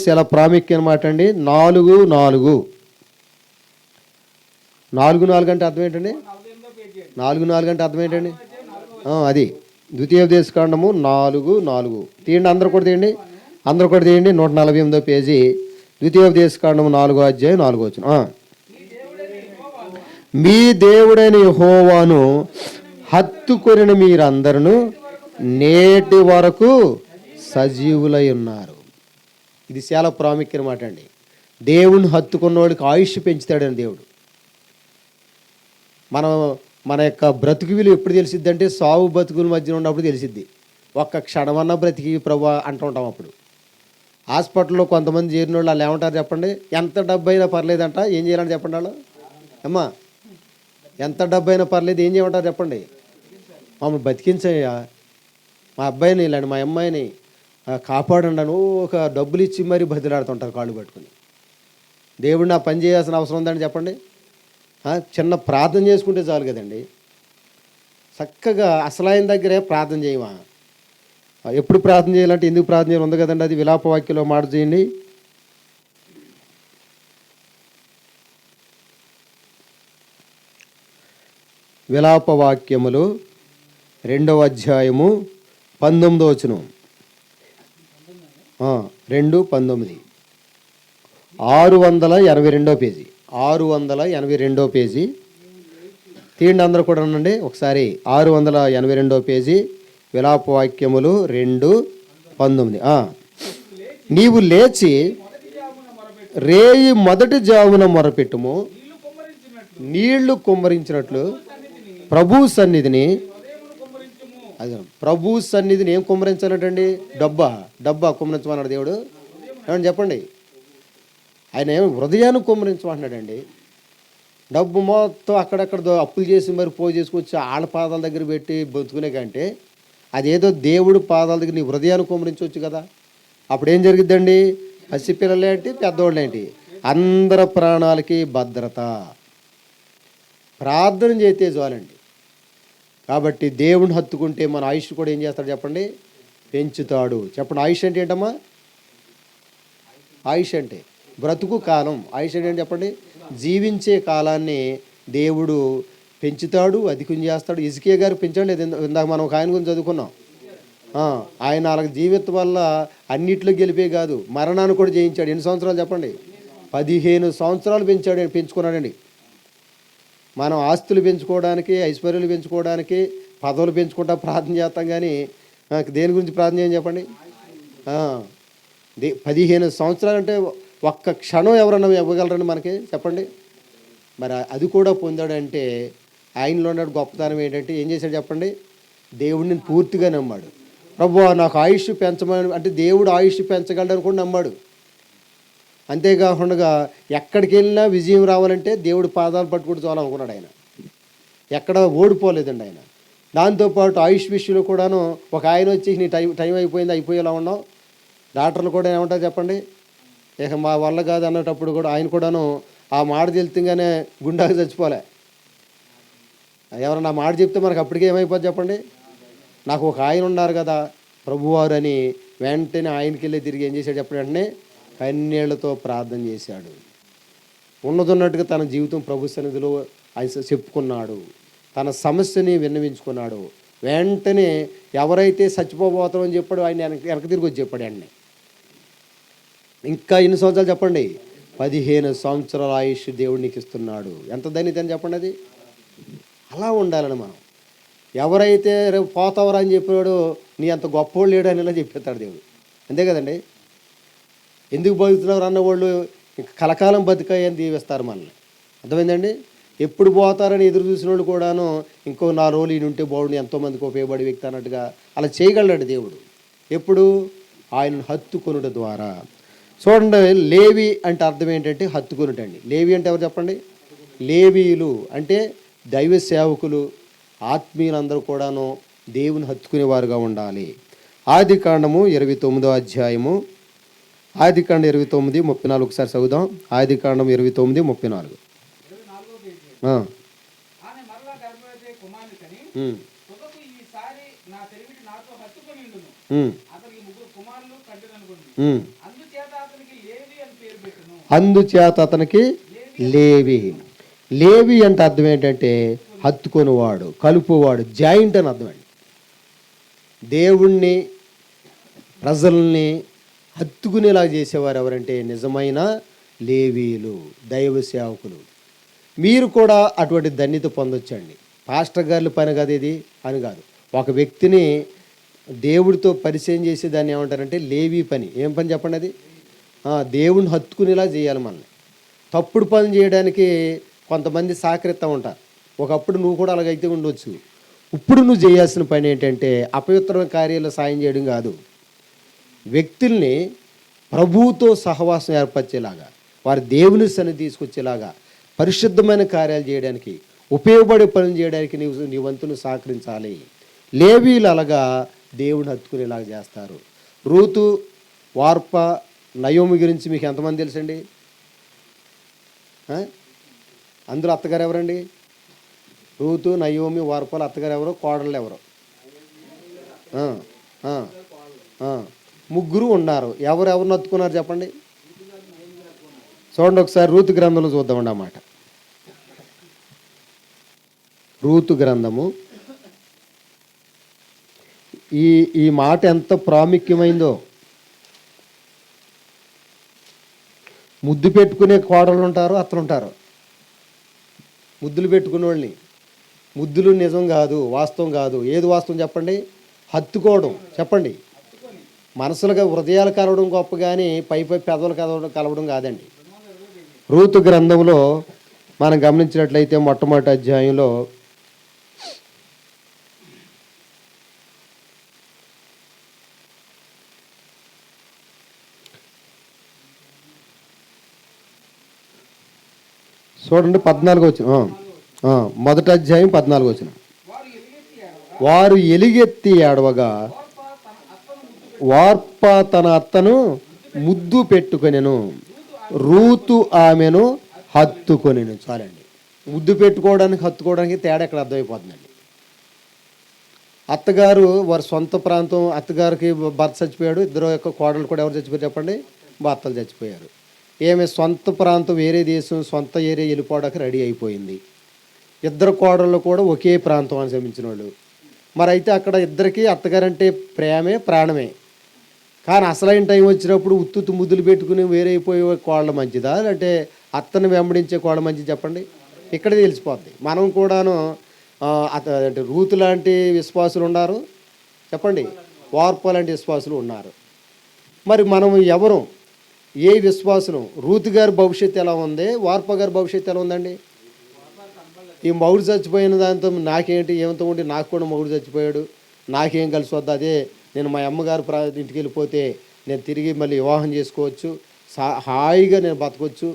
Speaker 1: చాలా ప్రాముఖ్యం అన్నమాట అండి. 4:4 అంటే అర్థం ఏంటండి? 4:4 అంటే అర్థం ఏంటండి? అది ద్వితీయోపదేశకాండము 4:4 తీయండి. అందరూ కూడా తీయండి. 148వ పేజీ ద్వితీయోపదేశకాండము 4వ అధ్యాయం 4వ వచనం. మీ దేవుడైన యెహోవాను హత్తుకొనిన మీరందరూ నేటి వరకు సజీవులై ఉన్నారు. ఇది చాలా ప్రాముఖ్యం అన్నమాట అండి. దేవుని హత్తుకున్నవాడికి ఆయుష్ పెంచుతాడని దేవుడు. మన యొక్క బ్రతుకు విలువ ఎప్పుడు తెలిసిద్ది అంటే సావు బతుకుల మధ్యన ఉన్నప్పుడు తెలిసిద్ది. ఒక్క క్షణమన్నా బ్రతికి ప్రభా అంటుంటాం. అప్పుడు హాస్పిటల్లో కొంతమంది చేరిన వాళ్ళు వాళ్ళు ఏమంటారు చెప్పండి? ఎంత డబ్బు అయినా పర్లేదంట, ఏం చేయాలని చెప్పండి వాళ్ళు? అమ్మా, ఎంత డబ్బు అయినా పర్లేదు, ఏం చేయమంటారు చెప్పండి? మమ్మల్ని బతికించయ్యా, మా అబ్బాయిని ఇలాంటి మా అమ్మాయిని కాపాడండి అని ఒక డబ్బులు ఇచ్చి మరీ బతిలాడుతుంటారు కాళ్ళు పట్టుకుని. దేవుడు నా పని చేయాల్సిన అవసరం ఉందని చెప్పండి? చిన్న ప్రార్థన చేసుకుంటే చాలు కదండి. చక్కగా అసలైన దగ్గరే ప్రార్థన చేయమా? ఎప్పుడు ప్రార్థన చేయాలంటే ఎందుకు ప్రార్థన చేయాలి ఉంది కదండి. అది విలాప వాక్యంలో మాట చేయండి. విలాప వాక్యములు 2వ అధ్యాయము 19వ వచనం. 2:19 682వ పేజీ. 682వ పేజీ తీయండి. అందరూ కూడా ఉండండి ఒకసారి. 682వ పేజీ విలాప వాక్యములు 2:19. నీవు లేచి రేయి మొదటి జామున మొరపెట్టుము, నీళ్లు కుమ్మరించినట్లు ప్రభు సన్నిధిని. అది ప్రభు సన్నిధిని ఏం కుమ్మరించాలంటండి? డబ్బా కుమ్మరించమన్నాడు దేవుడు. ఏమని చెప్పండి? ఆయన ఏమో హృదయాన్ని కుమ్మరించమంటున్నాడండి. డబ్బు మొత్తం అక్కడక్కడ అప్పులు చేసి మరి పోగు చేసుకొచ్చి ఆళ్ళ పాదాల దగ్గర పెట్టి బతుకునే కంటే అదేదో దేవుడు పాదాల దగ్గర నీ హృదయాన్ని కుమ్మరించవచ్చు కదా. అప్పుడు ఏం జరిగిద్దండి? పసిపిల్లలేంటి, పెద్దోళ్ళేంటి, అందరి ప్రాణాలకి భద్రత. ప్రార్థన చేస్తే చాలండి. కాబట్టి దేవుని హత్తుకుంటే మన ఆయుష్ కూడా ఏం చేస్తాడు చెప్పండి? పెంచుతాడు. చెప్పండి, ఆయుష్ అంటే ఏంటమ్మా? ఆయుష్ అంటే బ్రతుకు కాలం. ఆయుష్ అంటే ఏంటి చెప్పండి? జీవించే కాలాన్ని దేవుడు పెంచుతాడు, అధికం చేస్తాడు. హిజ్కియా గారు పెంచాడు లేదు? ఇందాక మనం ఒక ఆయన గురించి చదువుకున్నాం. ఆయన వాళ్ళకి జీవితం వల్ల అన్నిట్లో గెలిపే కాదు, మరణాన్ని కూడా జయించాడు. ఎన్ని సంవత్సరాలు చెప్పండి? 15 సంవత్సరాలు పెంచుకున్నాడండి. మనం ఆస్తులు పెంచుకోవడానికి, ఐశ్వర్యాలు పెంచుకోవడానికి, పదవులు పెంచుకుంటా ప్రార్థన చేస్తాం కానీ దేని గురించి ప్రార్థన చేయని చెప్పండి? 15 సంవత్సరాలు అంటే ఒక్క క్షణం ఎవరన్నా ఇవ్వగలరండి మనకి చెప్పండి? మరి అది కూడా పొందాడంటే ఆయనలో ఉన్న గొప్పతనం ఏంటంటే ఏం చేశాడు చెప్పండి? దేవుడిని పూర్తిగా నమ్మాడు. ప్రభువా నాకు ఆయుష్ పెంచమని అంటే దేవుడు ఆయుష్ పెంచగలడని కూడా నమ్మాడు. అంతేకాకుండా ఎక్కడికి వెళ్ళినా విజయం రావాలంటే దేవుడు పాదాలు పట్టుకుంటూ చాలనుకున్నాడు ఆయన. ఎక్కడ ఓడిపోలేదండి ఆయన. దాంతోపాటు ఆయుష్ విషయంలో కూడాను ఒక ఆయన వచ్చి నీ టైం అయిపోయేలా ఉన్నావు. డాక్టర్లు కూడా ఏమంటారు చెప్పండి? ఇక మా వల్ల కాదు అన్నటప్పుడు కూడా ఆయన కూడాను ఆ మాట తెలుతుంగానే గుండాకి చచ్చిపోలే. ఎవరన్నా మాట చెప్తే మనకు అప్పటికే ఏమైపోద్ది చెప్పండి? నాకు ఒక ఆయన ఉన్నారు కదా ప్రభువారు అని వెంటనే ఆయనకి వెళ్ళి తిరిగి ఏం చేశాడు చెప్పండి, వెంటనే కన్నీళ్లతో ప్రార్థన చేశాడు. ఉన్నదన్నట్టుగా తన జీవితం ప్రభు సన్నిధిలో ఆయన చెప్పుకున్నాడు, తన సమస్యని విన్నవించుకున్నాడు. వెంటనే ఎవరైతే చచ్చిపోబోతామని చెప్పాడు ఆయన వెనక తిరిగి వచ్చి చెప్పాడు. వెంటనే ఇంకా ఎన్ని సంవత్సరాలు చెప్పండి, 15 సంవత్సరాల ఆయుష్ దేవుడు నీకు ఇస్తున్నాడు. ఎంత ధన్యత అని చెప్పండి అది. అలా ఉండాలని మనం. ఎవరైతే రేపు పోతావరా అని చెప్పాడో నీ అంత గొప్పవాళ్ళు లేడు అని ఇలా చెప్పేస్తాడు దేవుడు. అంతే కదండి. ఎందుకు బతుకుతున్నారు అన్నవాళ్ళు ఇంక కలకాలం బతికాయని దీవిస్తారు మనల్ని. అర్థమైందండి. ఎప్పుడు పోతారని ఎదురు చూసిన వాళ్ళు కూడాను ఇంకో 4 రోజులు ఈయన ఉంటే బాగుండి ఎంతోమందికి ఉపయోగపడే వ్యక్తి అన్నట్టుగా అలా చేయగలడు దేవుడు. ఎప్పుడు ఆయనను హత్తుకొనుట ద్వారా. చూడండి, లేవి అంటే అర్థం ఏంటంటే హత్తుకొనుటండి. లేవి అంటే ఎవరు చెప్పండి? లేవీయులు అంటే దైవ సేవకులు, ఆత్మీయులందరూ కూడాను దేవుని హత్తుకునేవారుగా ఉండాలి. ఆదికాండము 29వ అధ్యాయము, ఆదికాండం 29:34 ఒకసారి చదువుదాం. ఆదికాండం 29:34. అందుచేత అతనికి లేవి. లేవి అంటే అర్థం ఏంటంటే హత్తుకొనివాడు, కలుపువాడు, జాయింట్ అని అర్థమండి. దేవుణ్ణి ప్రజల్ని హత్తుకునేలా చేసేవారు ఎవరంటే నిజమైన లేవీయులు, దైవ సేవకులు. మీరు కూడా అటువంటి ధన్యత పొందొచ్చండి. పాస్టర్ గారి పని కాదు ఇది అని కాదు. ఒక వ్యక్తిని దేవుడితో పరిచయం చేసే దాన్ని ఏమంటారంటే లేవీ పని. ఏం పని చెప్పండి అది? దేవుణ్ణి హత్తుకునేలా చేయాలి మనల్ని. తప్పుడు పని చేయడానికి కొంతమంది సహకరిస్తూ ఉంటారు. ఒకప్పుడు నువ్వు కూడా అలాగైతే ఉండొచ్చు. ఇప్పుడు నువ్వు చేయాల్సిన పని ఏంటంటే అపవిత్రమైన కార్యాలు సాయం చేయడం కాదు, వ్యక్తుల్ని ప్రభువుతో సహవాసం ఏర్పరిచేలాగా, వారి దేవుని సన్నిధి తీసుకొచ్చేలాగా, పరిశుద్ధమైన కార్యాలు చేయడానికి, ఉపయోగపడే పనులు చేయడానికి నీ వంతును సహకరించాలి. లేవీలు అలాగా దేవుని హత్తుకునేలాగా చేస్తారు. రూతు, వార్ప, నయోమి గురించి మీకు ఎంతమంది తెలుసండి? అందులో అత్తగారు ఎవరండి? రూతు, నయోమి, వార్పలు అత్తగారు ఎవరు? కోడళ్ళు ఎవరు? ముగ్గురు ఉన్నారు. ఎవరెవరిని హత్తుకున్నారు చెప్పండి. చూడండి ఒకసారి రూతు గ్రంథంలో చూద్దామండి అన్నమాట. రూతు గ్రంథము ఈ మాట ఎంత ప్రాముఖ్యమైందో. ముద్దు పెట్టుకునే కోడలు ఉంటారు, అత్తలు ఉంటారు. ముద్దులు పెట్టుకునే వాళ్ళని, ముద్దులు నిజం కాదు, వాస్తవం కాదు. ఏది వాస్తవం చెప్పండి? హత్తుకోవడం. చెప్పండి. మనసులుగా హృదయాలు కలవడం గొప్ప కానీ పై పెదవులు కలవడం కాదండి. రూతు గ్రంథంలో మనం గమనించినట్లయితే మొట్టమొదటి అధ్యాయంలో చూడండి 14 వచనం. మొదటి అధ్యాయం 14 వచనం. వారు ఎలుగెత్తి ఏడవగా వార్ప తన అత్తను ముద్దు పెట్టుకొనెను, రూతు ఆమెను హత్తుకొనెను. చాలండి. ముద్దు పెట్టుకోవడానికి హత్తుకోవడానికి తేడా ఇక్కడ అర్థమైపోతుందండి. అత్తగారు వారి సొంత ప్రాంతం, అత్తగారికి భర్త చచ్చిపోయాడు. ఇద్దరు యొక్క కోడలు కూడా ఎవరు చచ్చిపోయారు చెప్పండి? భర్తలు చచ్చిపోయారు. ఏమి సొంత ప్రాంతం వేరే దేశం, సొంత ఏరియా వెళ్ళిపోవడానికి రెడీ అయిపోయింది. ఇద్దరు కోడళ్ళు కూడా ఒకే ప్రాంతం అనుసరించిన వాళ్ళు. మరి అయితే అక్కడ ఇద్దరికి అత్తగారంటే ప్రేమే, ప్రాణమే. కానీ అసలైన టైం వచ్చినప్పుడు ఉత్తుత్తు ముద్దులు పెట్టుకుని వేరైపోయే కోళ్ళ మంచిదా అంటే అత్తను వెంబడించే కోళ్ళ మంచిది చెప్పండి? ఇక్కడే తెలిసిపోద్ది. మనం కూడాను అంటే రూతు లాంటి విశ్వాసులు ఉన్నారు చెప్పండి, వార్ప లాంటి విశ్వాసులు ఉన్నారు. మరి మనం ఎవరు, ఏ విశ్వాసులు? రూతు గారి భవిష్యత్తు ఎలా ఉంది, వార్ప గారి భవిష్యత్తు ఎలా ఉందండి? ఈ మౌడు చచ్చిపోయిన దాంతో నాకేంటి, ఏమంతో ఉండి నాకు కూడా మౌడు చచ్చిపోయాడు, నాకేం కలిసి వద్ద, అదే నేను మా అమ్మగారు ఇంటికి వెళ్ళిపోతే నేను తిరిగి మళ్ళీ వివాహం చేసుకోవచ్చు, హాయిగా నేను బతకొచ్చు,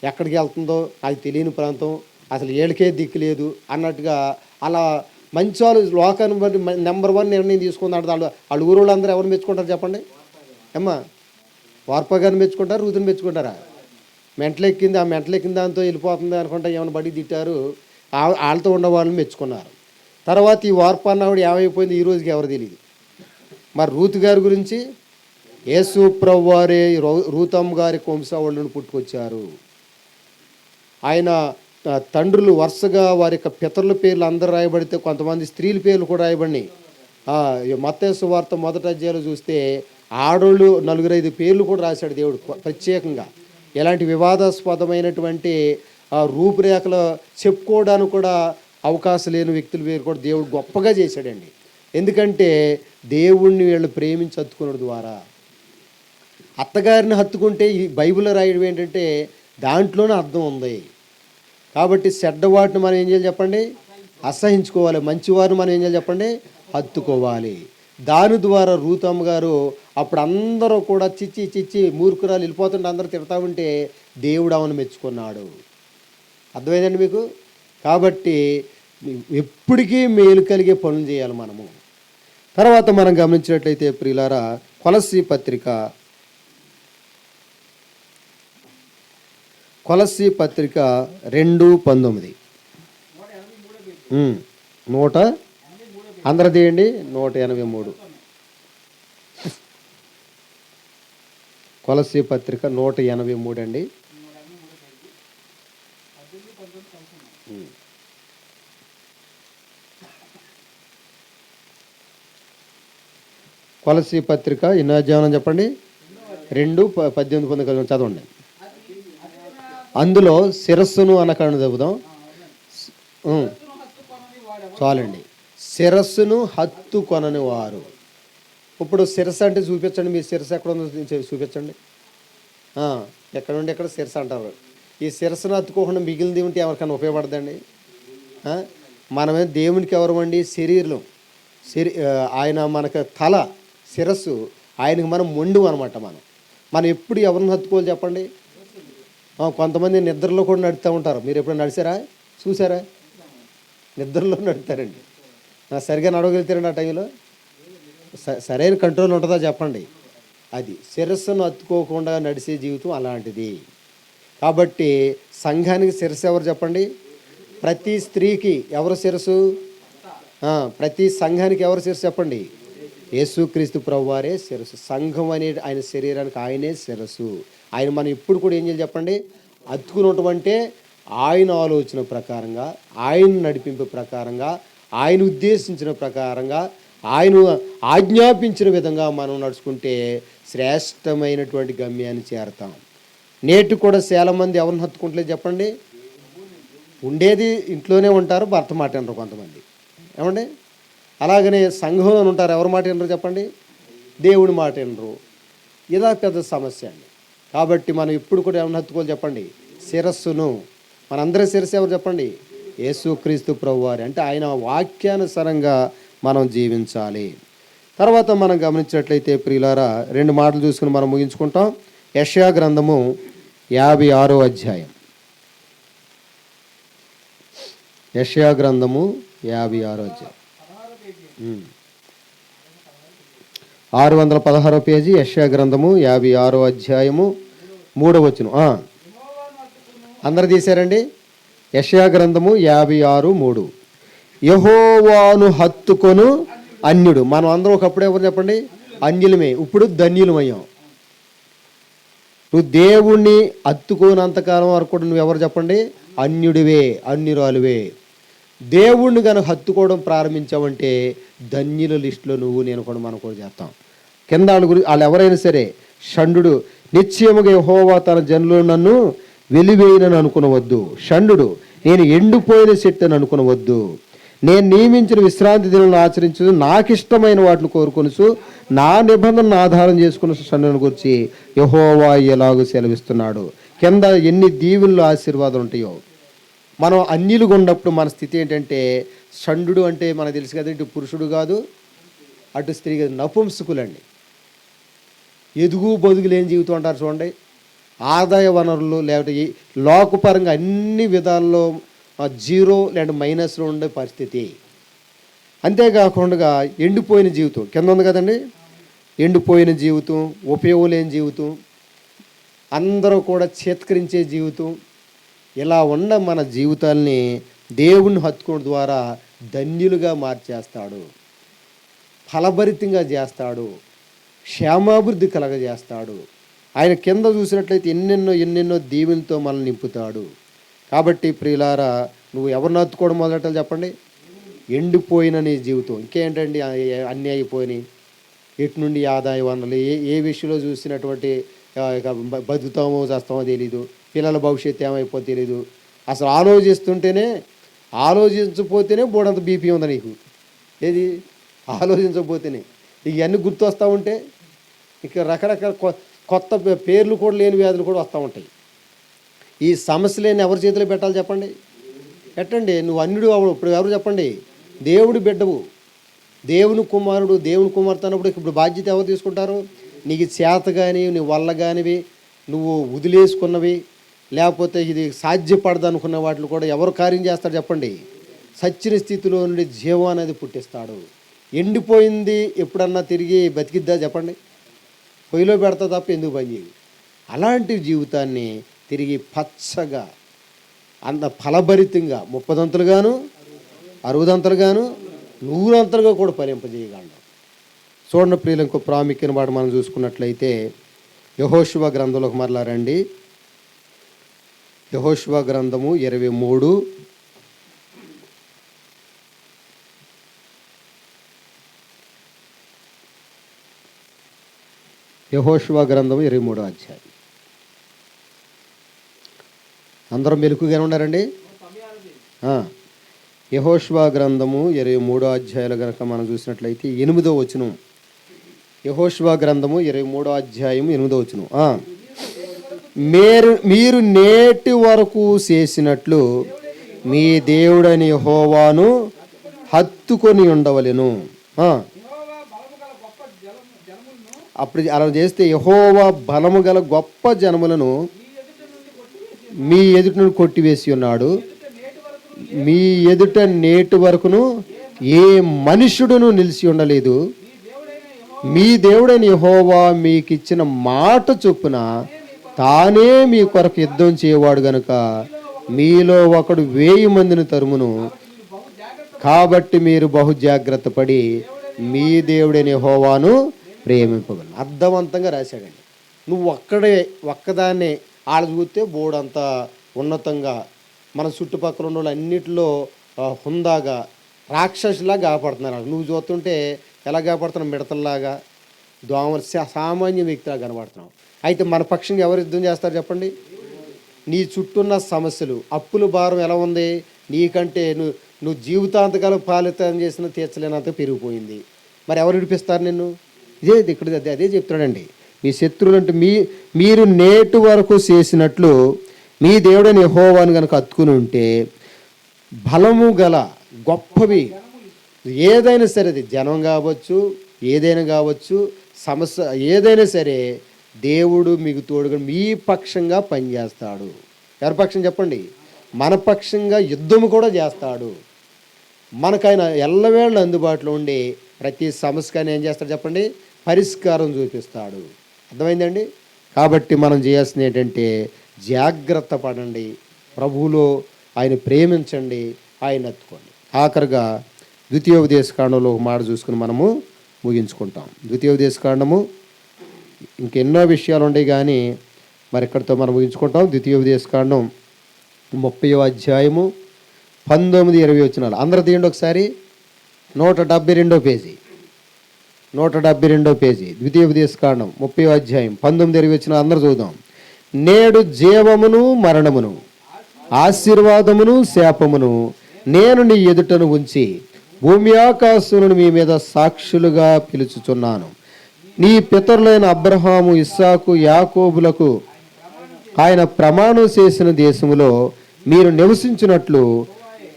Speaker 1: ఎక్కడికి వెళ్తుందో నాకు తెలియని ప్రాంతం, అసలు ఏళ్ళకే దిక్కు లేదు అన్నట్టుగా అలా మంచి వాళ్ళు లోకాన్ని బట్టి నెంబర్ 1 నిర్ణయం తీసుకున్నాడు. వాళ్ళు ఊరు అందరూ ఎవరు మెచ్చుకుంటారు చెప్పండి? అమ్మా, వార్ప గారిని మెచ్చుకుంటారు, రూతుని మెచ్చుకుంటారా? మెంటలెక్కింది, ఆ మెంటలెక్కింది దాంతో వెళ్ళిపోతుంది అనుకుంటా ఏమైనా బడి తిట్టారు. వాళ్ళతో ఉన్న వాళ్ళని మెచ్చుకున్నారు. తర్వాత ఈ వార్ప అన్నవాడు ఏమైపోయింది ఈ రోజుకి ఎవరు తెలియదు. మరి రూతు గారి గురించి యేసు ప్రభు వారే రూతమ్మ గారి వంశావళులను పుట్టుకొచ్చారు. ఆయన తండ్రులు వరుసగా వారి యొక్క పితరుల పేర్లు అందరూ రాయబడితే కొంతమంది స్త్రీల పేర్లు కూడా రాయబడినాయి. మత్తయి సువార్త మొదటి అధ్యాయంలో చూస్తే ఆడోళ్ళు 4-5 పేర్లు కూడా రాశాడు దేవుడు ప్రత్యేకంగా. ఎలాంటి వివాదాస్పదమైనటువంటి రూపురేఖలు చెప్పుకోవడానికి కూడా అవకాశం లేని వ్యక్తుల పేరు కూడా దేవుడు గొప్పగా చేశాడండి. ఎందుకంటే దేవుణ్ణి వీళ్ళు ప్రేమించి హత్తుకున్న ద్వారా. అత్తగారిని హత్తుకుంటే ఈ బైబిల్లో రాయడం ఏంటంటే దాంట్లోనే అర్థం ఉంది. కాబట్టి చెడ్డవాటిని మనం ఏం చేయాలి చెప్పండి, అసహించుకోవాలి. మంచివారిని మనం ఏం చేయాలి చెప్పండి, హత్తుకోవాలి. దాని ద్వారా రూతమ్మ గారు అప్పుడు అందరూ కూడా చిచ్చి మూర్ఖురాలు వెళ్ళిపోతుంటే అందరూ తిడతా ఉంటే దేవుడు ఆమెను మెచ్చుకున్నాడు. అర్థమైందండి మీకు? కాబట్టి ఎప్పటికీ మేలు కలిగే పనులు చేయాలి మనము. తర్వాత మనం గమనించినట్లయితే ప్రియులారా, కొలస్సీ పత్రిక 2:19 అందరూ తీయండి. 183 కొలస్సీ పత్రిక 183 అండి. కొలస్సీ పత్రిక ఎన్నో అధ్యాయం చెప్పండి, 2:18 చదవండి. అందులో శిరస్సును అనకాను చెబుదాం చాలండి. శిరస్సును హత్తుకొనని వారు. ఇప్పుడు శిరస్సు అంటే చూపించండి, మీ శిరస్సు ఎక్కడ ఉందో చూపించండి. ఎక్కడ నుండి ఎక్కడ శిరస్సు అంటారు. ఈ శిరస్సును హత్తుకోకుండా మిగిలింది ఉంటే ఎవరికైనా ఉపయోగపడదండి. మనమే దేవునికి ఎవరమండి, శరీరం. ఆయన మనకు తల, శిరస్సు. ఆయనకు మనం మొండు అనమాట. మనం ఎప్పుడు ఎవరిని హత్తుకోవాలి చెప్పండి. కొంతమంది నిద్రలో కూడా నడుతూ ఉంటారు. మీరు ఎప్పుడు నడిచారా, చూసారా? నిద్రలో నడుతారండి. సరిగా నడవగలుగుతారండి ఆ టైంలో? సరైన కంట్రోల్ ఉంటుందా చెప్పండి? అది శిరస్సును హత్తుకోకుండా నడిచే జీవితం అలాంటిది. కాబట్టి సంఘానికి శిరస్సు ఎవరు చెప్పండి? ప్రతి స్త్రీకి ఎవరు శిరస్సు? ప్రతి సంఘానికి ఎవరు శిరస్సు చెప్పండి? యేసుక్రీస్తు ప్రభువారే శిరస్సు. సంఘం అనే ఆయన శరీరానికి ఆయనే శిరస్సు. ఆయన మనం ఇప్పుడు కూడా ఏం చేయాలి చెప్పండి, హత్తుకుని ఉండటమంటే ఆయన ఆలోచన ప్రకారంగా, ఆయన నడిపింపు ప్రకారంగా, ఆయన ఉద్దేశించిన ప్రకారంగా, ఆయన ఆజ్ఞాపించిన విధంగా మనం నడుచుకుంటే శ్రేష్టమైనటువంటి గమ్యాన్ని చేరతాం. నేటి కూడా చాలా మంది ఎవరిని హత్తుకుంటలేదు చెప్పండి. ఉండేది ఇంట్లోనే ఉంటారు, భర్త మాట వినరు కొంతమంది. ఏమండి? అలాగనే సంఘంలో ఉంటారు, ఎవరి మాట వినరు చెప్పండి, దేవుడి మాట వినరు. ఇలా పెద్ద సమస్య అండి. కాబట్టి మనం ఇప్పుడు కూడా ఎవరిని హత్తుకోవాలి చెప్పండి? శిరస్సును. మనందరి శిరస్సు ఎవరు చెప్పండి? యేసుక్రీస్తు ప్రభువారి. అంటే ఆయన వాక్యానుసారంగా మనం జీవించాలి. తర్వాత మనం గమనించినట్లయితే ప్రియులారా, 2 మాటలు చూసుకుని మనం ముగించుకుంటాం. యెషయా గ్రంథము 56వ అధ్యాయం. యెషయా గ్రంథము 56వ అధ్యాయం, 616వ పేజీ. యెషయా గ్రంథము 56వ అధ్యాయము 3వ వచనం. అందరు తీశారండి? యెషయా గ్రంథము 56:3. యెహోవాను హత్తుకొను అన్యుడు. మనం అందరం ఒకప్పుడు ఎవరు చెప్పండి? అన్యులమే. ఇప్పుడు ధన్యులమయ్యాం. నువ్వు దేవుణ్ణి హత్తుకోనంతకాలం వరకు కూడా నువ్వు ఎవరు చెప్పండి? అన్యుడివే, అన్యురాలువే. దేవుణ్ణి కనుక హత్తుకోవడం ప్రారంభించావంటే ధన్యుల లిస్టులో నువ్వు నేను కూడా మనం కూడా చేస్తాం. కింద వాళ్ళు ఎవరైనా సరే షండు నిశ్చయముగా యెహోవా తన జనులు నన్ను వెలివేయనని అనుకునవద్దు. షండు నేను ఎండిపోయిన చెట్టు అని అనుకునవద్దు. నేను నియమించిన విశ్రాంతి దినాలను ఆచరించు, నాకు ఇష్టమైన వాటిని కోరుకొనుచు, నా నిబంధనను ఆధారం చేసుకున్న షండును గురించి యెహోవా ఎలాగూ సెలవిస్తున్నాడు. కింద ఎన్ని దీవెనలు ఆశీర్వాదాలు ఉంటాయో. మనం అన్యులుగా ఉన్నప్పుడు మన స్థితి ఏంటంటే, షండు అంటే మనకు తెలుసు కదా, ఇటు పురుషుడు కాదు అటు స్త్రీ కాదు, నపుంసకులండి. ఎదుగు బొదుగు లేని జీవితం అంటారు చూడండి. ఆదాయ వనరులు లేకపోతే లోకపరంగా అన్ని విధాల్లో జీరో లేదంటే మైనస్లో ఉండే పరిస్థితి. అంతేకాకుండా ఎండిపోయిన జీవితం కింద ఉంది కదండి. ఎండిపోయిన జీవితం, ఉపయోగం లేని జీవితం, అందరూ కూడా చేత్కరించే జీవితం. ఇలా ఉన్న మన జీవితాల్ని దేవుణ్ణి హత్తుకోవడం ద్వారా ధన్యులుగా మార్చేస్తాడు, ఫలభరితంగా చేస్తాడు. క్షేమాభివృద్ధి కలగజేస్తాడు. ఆయన కింద చూసినట్లయితే ఎన్నెన్నో దీవెనతో మనల్ని నింపుతాడు. కాబట్టి ప్రియులారా, నువ్వు ఎవరిని హత్తుకోవడం మొదలెట్టాలి చెప్పండి? ఎండిపోయిన నీ జీవితం ఇంకేంటండి, అన్నీ అయిపోయినాయి. ఎటు నుండి ఆదాయ వనరులు, ఏ విషయంలో చూసినటువంటి బతుకుతామో చేస్తామో తెలీదు, పిల్లల భవిష్యత్తు ఏమైపోతే తెలీదు. అసలు ఆలోచించకపోతేనే బోడంత బీపీ ఉంది నీకు. ఏది ఆలోచించకపోతేనే ఇవన్నీ గుర్తు వస్తూ ఉంటే ఇక రకరకాల కొత్త పేర్లు కూడా లేని వ్యాధులు కూడా వస్తూ ఉంటాయి. ఈ సమస్యలేని ఎవరి చేతిలో పెట్టాలి చెప్పండి? పెట్టండి. నువ్వు అన్యుడు అవడు. ఇప్పుడు ఎవరు చెప్పండి? దేవుడి బిడ్డవు, దేవుని కుమారుడు, దేవుని కుమార్తె అన్నప్పుడు ఇప్పుడు బాధ్యత ఎవరు తీసుకుంటారు? నీకు చేత కానీ, నీ వల్ల కానివి, నువ్వు వదిలేసుకున్నవి, లేకపోతే ఇది సాధ్యపడదు అనుకున్న వాటిని కూడా ఎవరు కార్యం చేస్తాడు చెప్పండి? సచ్చిన స్థితిలో నుండి జీవం అనేది పుట్టిస్తాడు. ఎండిపోయింది ఎప్పుడన్నా తిరిగి బతికిద్దా చెప్పండి? పొయ్యిలో పెడతా తప్ప ఎందుకు పని చేయదు. అలాంటి జీవితాన్ని తిరిగి పచ్చగా, అంత ఫలభరితంగా 30 60 100 కూడా ఫలింపజేయగలడు. చూడండి ప్రియులు, ఇంకో ప్రాముఖ్యమైన మాట మనం చూసుకున్నట్లయితే యెహోషువ గ్రంథంలోకి మరలా రండి. యెహోషువ గ్రంథము 23 యెహోషువ గ్రంథము 23వ అధ్యాయం. అందరూ మెలకుగానే ఉన్నారండి? యెహోషువ గ్రంథము 23వ అధ్యాయాలు కనుక మనం చూసినట్లయితే 8వ వచనం. యెహోషువ గ్రంథము 23వ అధ్యాయం 8వ వచనం. మీరు నేటి వరకు చేసినట్లు మీ దేవుడని యెహోవాను హత్తుకొని ఉండవలెను. అప్పుడు అలా చేస్తే యెహోవా బలము గల గొప్ప జనములను మీ ఎదుట నుండి కొట్టివేసి ఉన్నాడు. మీ ఎదుట నేటి వరకును ఏ మనుషుడును నిలిచి ఉండలేదు. మీ దేవుడైన యెహోవా మీకు ఇచ్చిన మాట చొప్పున తానే మీ కొరకు యుద్ధం చేయవాడు గనుక మీలో ఒకడు 1000 మందిని తరుమును. కాబట్టి మీరు బహు జాగ్రత్త పడి మీ దేవుడైన యెహోవాను ప్రేమింపగలను. అర్థవంతంగా రాశాడండి. నువ్వు ఒక్కదాన్ని ఆడ చూస్తే బోర్డంతా ఉన్నతంగా మన చుట్టుపక్కల ఉన్న వాళ్ళు అన్నిటిలో హుందాగా రాక్షసులా కాపాడుతున్నారు. నువ్వు చూస్తుంటే ఎలా కాపాడుతున్నావు? మిడతల్లాగా, దోమలు, సామాన్య వ్యక్తిలా కనబడుతున్నావు. అయితే మన పక్షంగా ఎవరు యుద్ధం చేస్తారు చెప్పండి? నీ చుట్టూన్న సమస్యలు, అప్పుల భారం ఎలా ఉంది నీకంటే నువ్వు జీవితాంతకాలం పాలితం చేసిన తీర్చలేనంత పెరిగిపోయింది. మరి ఎవరు విడిపిస్తారు నిన్ను? అదే చెప్తున్నాడండి. మీ శత్రువులు అంటే మీరు నేటి వరకు చేసినట్లు మీ దేవుడని యెహోవాను కనుక హత్తుకుని ఉంటే బలము గల గొప్పవి ఏదైనా సరే, అది జనం కావచ్చు, ఏదైనా కావచ్చు, సమస్య ఏదైనా సరే, దేవుడు మీకు తోడుగా మీ పక్షంగా పనిచేస్తాడు. ఎవరి పక్షం చెప్పండి? మన పక్షంగా యుద్ధము కూడా చేస్తాడు. మనకైనా ఎల్లవేళ అందుబాటులో ఉండి ప్రతి సమస్యని ఏం చేస్తాడు చెప్పండి? పరిష్కారం చూపిస్తాడు. అర్థమైందండి? కాబట్టి మనం చేయాల్సింది ఏంటంటే జాగ్రత్త పడండి, ప్రభువులో ఆయన ప్రేమించండి, ఆయన ఎత్తుకోండి. ఆఖరిగా ద్వితీయోపదేశకాండంలో ఒక మాట చూసుకుని మనము ముగించుకుంటాం. ద్వితీయోపదేశకాండము ఇంకెన్నో విషయాలు ఉన్నాయి కానీ మరి ఇక్కడితో మనం ముగించుకుంటాం. ద్వితీయోపదేశకాండం 30వ అధ్యాయము 19-20 వచనాలు. అందరూ తీయండి ఒకసారి. 172వ పేజీ, 172వ పేజీ, ద్వితీయోపదేశకాండం 30వ అధ్యాయం 19-20 వచనాలు అందరూ చూద్దాం. నేడు జీవమును మరణమును, ఆశీర్వాదమును శాపమును నేను నీ ఎదుటను ఉంచి భూమి ఆకాశములను మీ మీద సాక్షులుగా పిలుచుచున్నాను. నీ పితరులైన అబ్రహాము, ఇస్సాకు, యాకోబులకు ఆయన ప్రమాణం చేసిన దేశములో మీరు నివసించినట్లు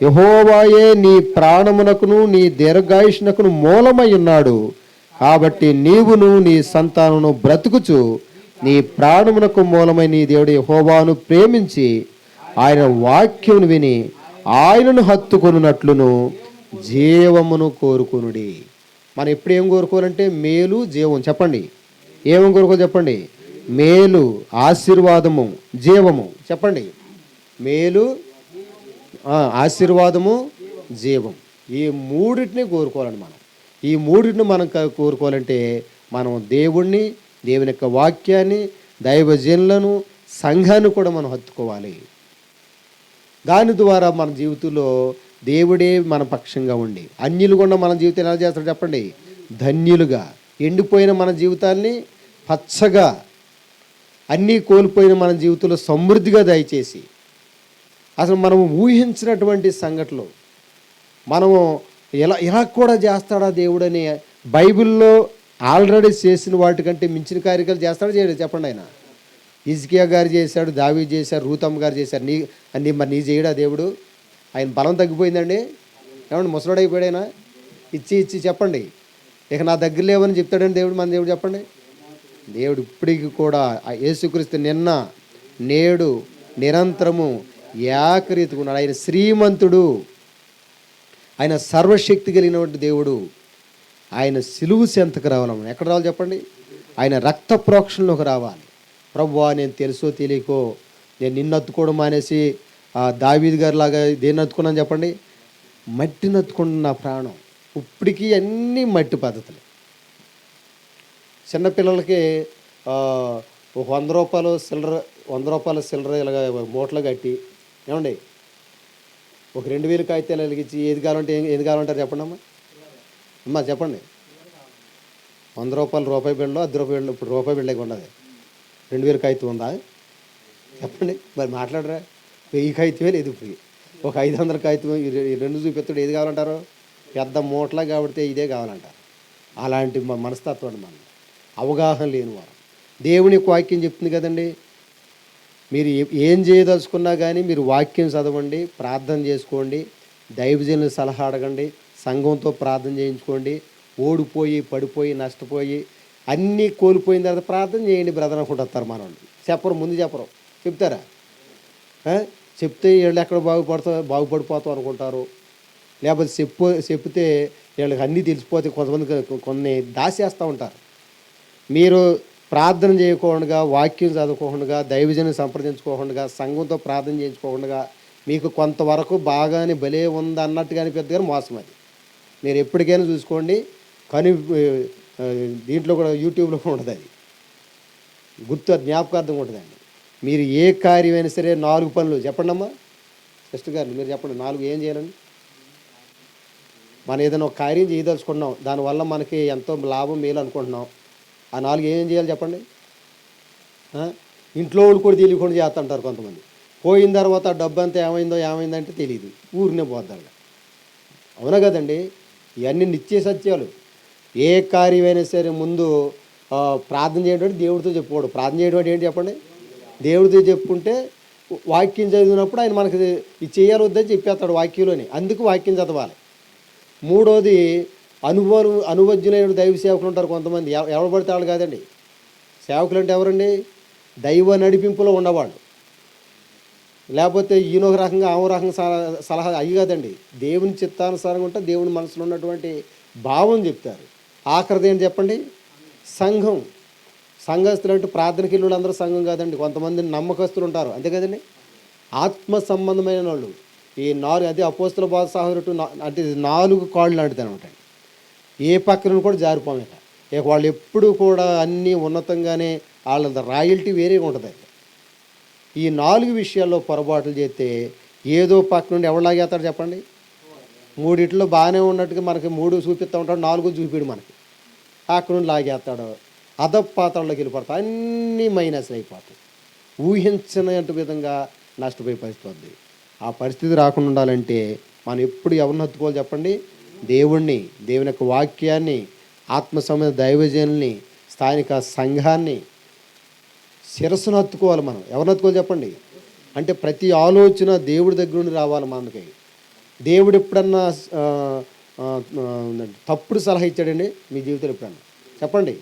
Speaker 1: యెహోవాయే నీ ప్రాణమునకును నీ దీర్ఘాయుష్నకును మూలమై ఉన్నాడు. కాబట్టి నీవును నీ సంతానమును బ్రతుకుచు నీ ప్రాణమునకు మూలమై నీ దేవుడు యెహోవాను ప్రేమించి ఆయన వాక్యమును విని ఆయనను హత్తుకొనున్నట్లును జీవమును కోరుకొనుడి. మనం ఎప్పుడు ఏం కోరుకోవాలంటే మేలు, జీవం. చెప్పండి, ఏమని కోరుకో చెప్పండి? మేలు, ఆశీర్వాదము, జీవము. చెప్పండి, మేలు, ఆశీర్వాదము, జీవం. ఈ మూడింటిని కోరుకోవాలండి మనం. ఈ మూడింటిని మనం కోరుకోవాలంటే మనం దేవుణ్ణి, దేవుని యొక్క వాక్యాన్ని, దైవజనులను, సంఘాన్ని కూడా మనం హత్తుకోవాలి. దాని ద్వారా మన జీవితంలో దేవుడే మన పక్షంగా ఉండి అన్యులు కూడా మన జీవితం ఎలా చేస్తాడు చెప్పండి? ధన్యులుగా. ఎండిపోయిన మన జీవితాన్ని పచ్చగా, అన్నీ కోల్పోయిన మన జీవితంలో సమృద్ధిగా దయచేసి, అసలు మనం ఊహించినటువంటి సంఘటనలు మనము ఎలా కూడా చేస్తాడా దేవుడని బైబిల్లో ఆల్రెడీ చేసిన వాటికంటే మించిన కార్యక్రమాలు చేస్తాడా చేయలేదు చెప్పండి? ఆయన హిజ్కియా గారు చేశాడు, దావీదు చేశారు, రూతమ్మ గారు చేశారు. మరి నీ చేయడా దేవుడు? ఆయన బలం తగ్గిపోయిందండి. ఏమండి ముసలోడైపోయాడైనా? ఇచ్చి చెప్పండి, ఇక నా దగ్గర లేవని చెప్తాడండి దేవుడు. మన దేవుడు చెప్పండి. దేవుడు ఇప్పటికి కూడా యేసుక్రీస్తు నిన్న నేడు నిరంతరము ఏకరీతిగా ఉన్నాడు. ఆయన శ్రీమంతుడు, ఆయన సర్వశక్తి కలిగినటువంటి దేవుడు. ఆయన సిలువు చెంతకు రావాలి. ఎక్కడ రావాలి చెప్పండి? ఆయన రక్త ప్రోక్షణలోకి రావాలి. ప్రభువా, నేను తెలుసో తెలియకో నేను నిన్ను అత్తుకోవడం మానేసి దావీదు గారి లాగా దేన్ని అత్తుకున్నాను చెప్పండి? మట్టిని అత్తుకున్న నా ప్రాణం. ఇప్పటికీ అన్నీ మట్టి పద్ధతులు. చిన్నపిల్లలకి ఒక 100 రూపాయలు సిల్లర ఇలాగ మూటలు కట్టి, ఏమండి, ఒక 2000 కాగితాలు వెలిగించి ఏది కావాలంటారు చెప్పండి అమ్మా చెప్పండి. 100 రూపాయలు రూపాయి బిళ్ళలో, 10 రూపాయలు బిళ్ళ, ఇప్పుడు రూపాయి బిళ్ళకి ఉండదు. 2000 కాగితం ఉందా చెప్పండి? మరి మాట్లాడరా? 1000 కాగితమే లేదు ఇప్పుడు. ఒక 500 కాగితం రెండు చూపిస్తాడు. ఏది కావాలంటారు? పెద్ద మూటలా కాబట్టి ఇదే కావాలంటారు. అలాంటి మనస్తత్వం మనం, అవగాహన లేని వారు. దేవుని వాక్యం చెప్తుంది కదండి, మీరు ఏం చేయదలుచుకున్నా కానీ మీరు వాక్యం చదవండి, ప్రార్థన చేసుకోండి, దైవజనుల సలహా అడగండి, సంఘంతో ప్రార్థన చేయించుకోండి. ఓడిపోయి పడిపోయి నష్టపోయి అన్నీ కోల్పోయిన తర్వాత ప్రార్థన చేయండి బ్రదర్ అనుకుంటారు మనోళ్ళు. చెప్పరు, ముందు చెప్పరు. చెప్తారా? చెప్తే వీళ్ళు ఎక్కడ బాగుపడిపోతాం అనుకుంటారు. లేకపోతే చెప్తే వీళ్ళకి అన్నీ తెలిసిపోతే కొంతమంది కొన్ని దాచేస్తూ ఉంటారు. మీరు ప్రార్థన చేయకుండా, వాక్యం చదువుకోకుండా, దైవజనం సంప్రదించుకోకుండా, సంఘంతో ప్రార్థన చేయించుకోకుండా మీకు కొంతవరకు బాగానే భలే ఉంది అన్నట్టుగానే పెద్దగా మోసం. అది మీరు ఎప్పటికైనా చూసుకోండి. కానీ దీంట్లో కూడా యూట్యూబ్లో కూడా ఉంటుంది, అది జ్ఞాపకార్థం ఉంటుందండి. మీరు ఏ కార్యమైనా సరే 4 పనులు చెప్పండి అమ్మా. సిస్టర్ గారు మీరు చెప్పండి, 4 ఏం చేయాలండి? మనం ఏదైనా ఒక కార్యం చేయదలుచుకుంటున్నాం, దానివల్ల మనకి ఎంతో లాభం మేలు అనుకుంటున్నాం. ఆ 4 ఏం చేయాలి చెప్పండి? ఇంట్లో వాళ్ళు కూడా తెలియకుండా చేస్తుంటారు కొంతమంది. పోయిన తర్వాత డబ్బు అంతా ఏమైందంటే తెలియదు, ఊరినే పోద్దాడు. అవునా కదండి? ఇవన్నీ నిత్య సత్యాలు. ఏ కార్యమైనా సరే ముందు ప్రార్థన చేయడం దేవుడితో చెప్పుకోవడం. ప్రార్థన చేయడం ఏంటి చెప్పండి? దేవుడితో చెప్పుకుంటే వాక్యం చదివినప్పుడు ఆయన మనకి ఇది చేయాలి వద్దని చెప్పేస్తాడు వాక్యంలోని. అందుకు వాక్యం చదవాలి. మూడోది, అనుభవజ్ఞులైన దైవ సేవకులు ఉంటారు కొంతమంది. ఎవరు పడితే వాళ్ళు కాదండి. సేవకులు అంటే ఎవరండి? దైవ నడిపింపులో ఉన్నవాళ్ళు. లేకపోతే ఈయన రకంగా ఆమె రకంగా సలహా అయ్యి కాదండి. దేవుని చిత్తానుసారంగా ఉంటే దేవుని మనసులో ఉన్నటువంటి భావం చెప్తారు. ఆఖరిది ఏంటి చెప్పండి? సంఘం. సంఘస్థులు అంటే ప్రార్థనకి వెళ్ళి అందరూ సంఘం కాదండి. కొంతమంది నమ్మకస్తులు ఉంటారు, అంతే కదండి. ఆత్మ సంబంధమైన వాళ్ళు ఈ 4, అదే అపోస్తుల బాధ సహోదరుడు అంటే 4 కాళ్ళు లాంటిది అనమాట. ఏ పక్కన కూడా జారిపోం. ఇక వాళ్ళు ఎప్పుడు కూడా అన్నీ ఉన్నతంగానే వాళ్ళ రాయల్టీ వేరేగా ఉంటుంది. ఈ 4 విషయాల్లో పొరపాట్లు చేస్తే ఏదో పక్క నుండి ఎవరిలాగేస్తాడు చెప్పండి? 3 బాగానే ఉన్నట్టుగా మనకి 3 చూపిస్తూ ఉంటాడు, 4 చూపిడు మనకి. అక్కడ నుండి లాగేస్తాడు, అధపాతాల్లోకి వెళ్ళిపోతాడు, అన్నీ మైనస్ అయిపోతాయి. ఊహించినట్టు విధంగా నష్టపోయి పరిస్థితి. ఆ పరిస్థితి రాకుండా ఉండాలంటే మనం ఎప్పుడు ఎవరిని హత్తుకోవాలి చెప్పండి? దేవుణ్ణి, దేవుని యొక్క వాక్యాన్ని, ఆత్మ సంబంధ దైవజనుల్ని, స్థానిక సంఘాన్ని శిరస్సును హత్తుకోవాలి. మనం ఎవరిని హత్తుకోవాలి చెప్పండి? అంటే ప్రతి ఆలోచన దేవుడి దగ్గర నుండి రావాలి మనకి. దేవుడు ఎప్పుడన్నా తప్పుడు సలహా ఇచ్చాడండి మీ జీవితంలో ఎప్పుడన్నా చెప్పండి?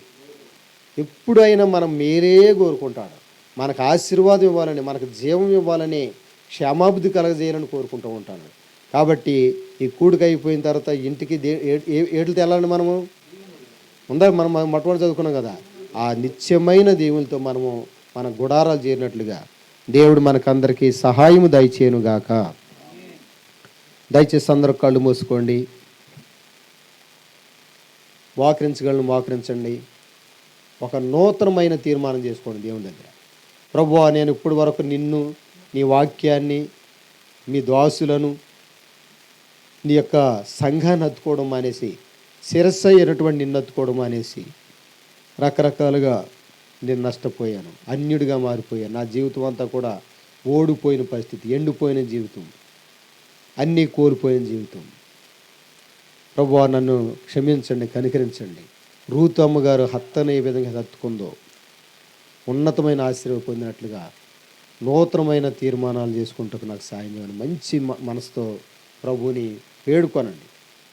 Speaker 1: ఎప్పుడైనా మనం మీరే కోరుకుంటాడు, మనకు ఆశీర్వాదం ఇవ్వాలని, మనకు జీవం ఇవ్వాలని, క్షేమాభివృద్ధి కలగజేయాలని కోరుకుంటూ ఉంటాడు. కాబట్టి ఈ కూడిక అయిపోయిన తర్వాత ఇంటికి ఏట్లు తెల్లాలని మనము మనం మొట్టమొదటి చదువుకున్నాం కదా, ఆ నిత్యమైన దేవునితో మనము మన గుడారాలు చేరినట్లుగా దేవుడు మనకందరికీ సహాయము దయచేయనుగాక. దయచేసి అందరూ కళ్ళు మూసుకోండి. మోకరించండి. ఒక నూతనమైన తీర్మానం చేసుకోండి దేవుని దగ్గర. ప్రభువా, నేను ఇప్పటి వరకు నిన్ను, నీ వాక్యాన్ని, మీ దాసులను, నీ యొక్క సంఘాన్ని హత్తుకోవడం మానేసి, శిరస్సు అయినటువంటి నిన్ను హత్తుకోవడం మానేసి రకరకాలుగా నేను నష్టపోయాను, అన్యుడిగా మారిపోయాను. నా జీవితం అంతా కూడా ఓడిపోయిన పరిస్థితి, ఎండిపోయిన జీవితం, అన్నీ కోల్పోయిన జీవితం. ప్రభువా, నన్ను క్షమించండి, కనికరించండి. రూతు అమ్మగారు హత్తను ఏ విధంగా హత్తుకుందో ఉన్నతమైన ఆశీర్వాదం పొందినట్లుగా నూతనమైన తీర్మానాలు చేసుకుంటూ నాకు సాయం చేయమని మంచి మనసుతో ప్రభువుని వేడుకోనండి.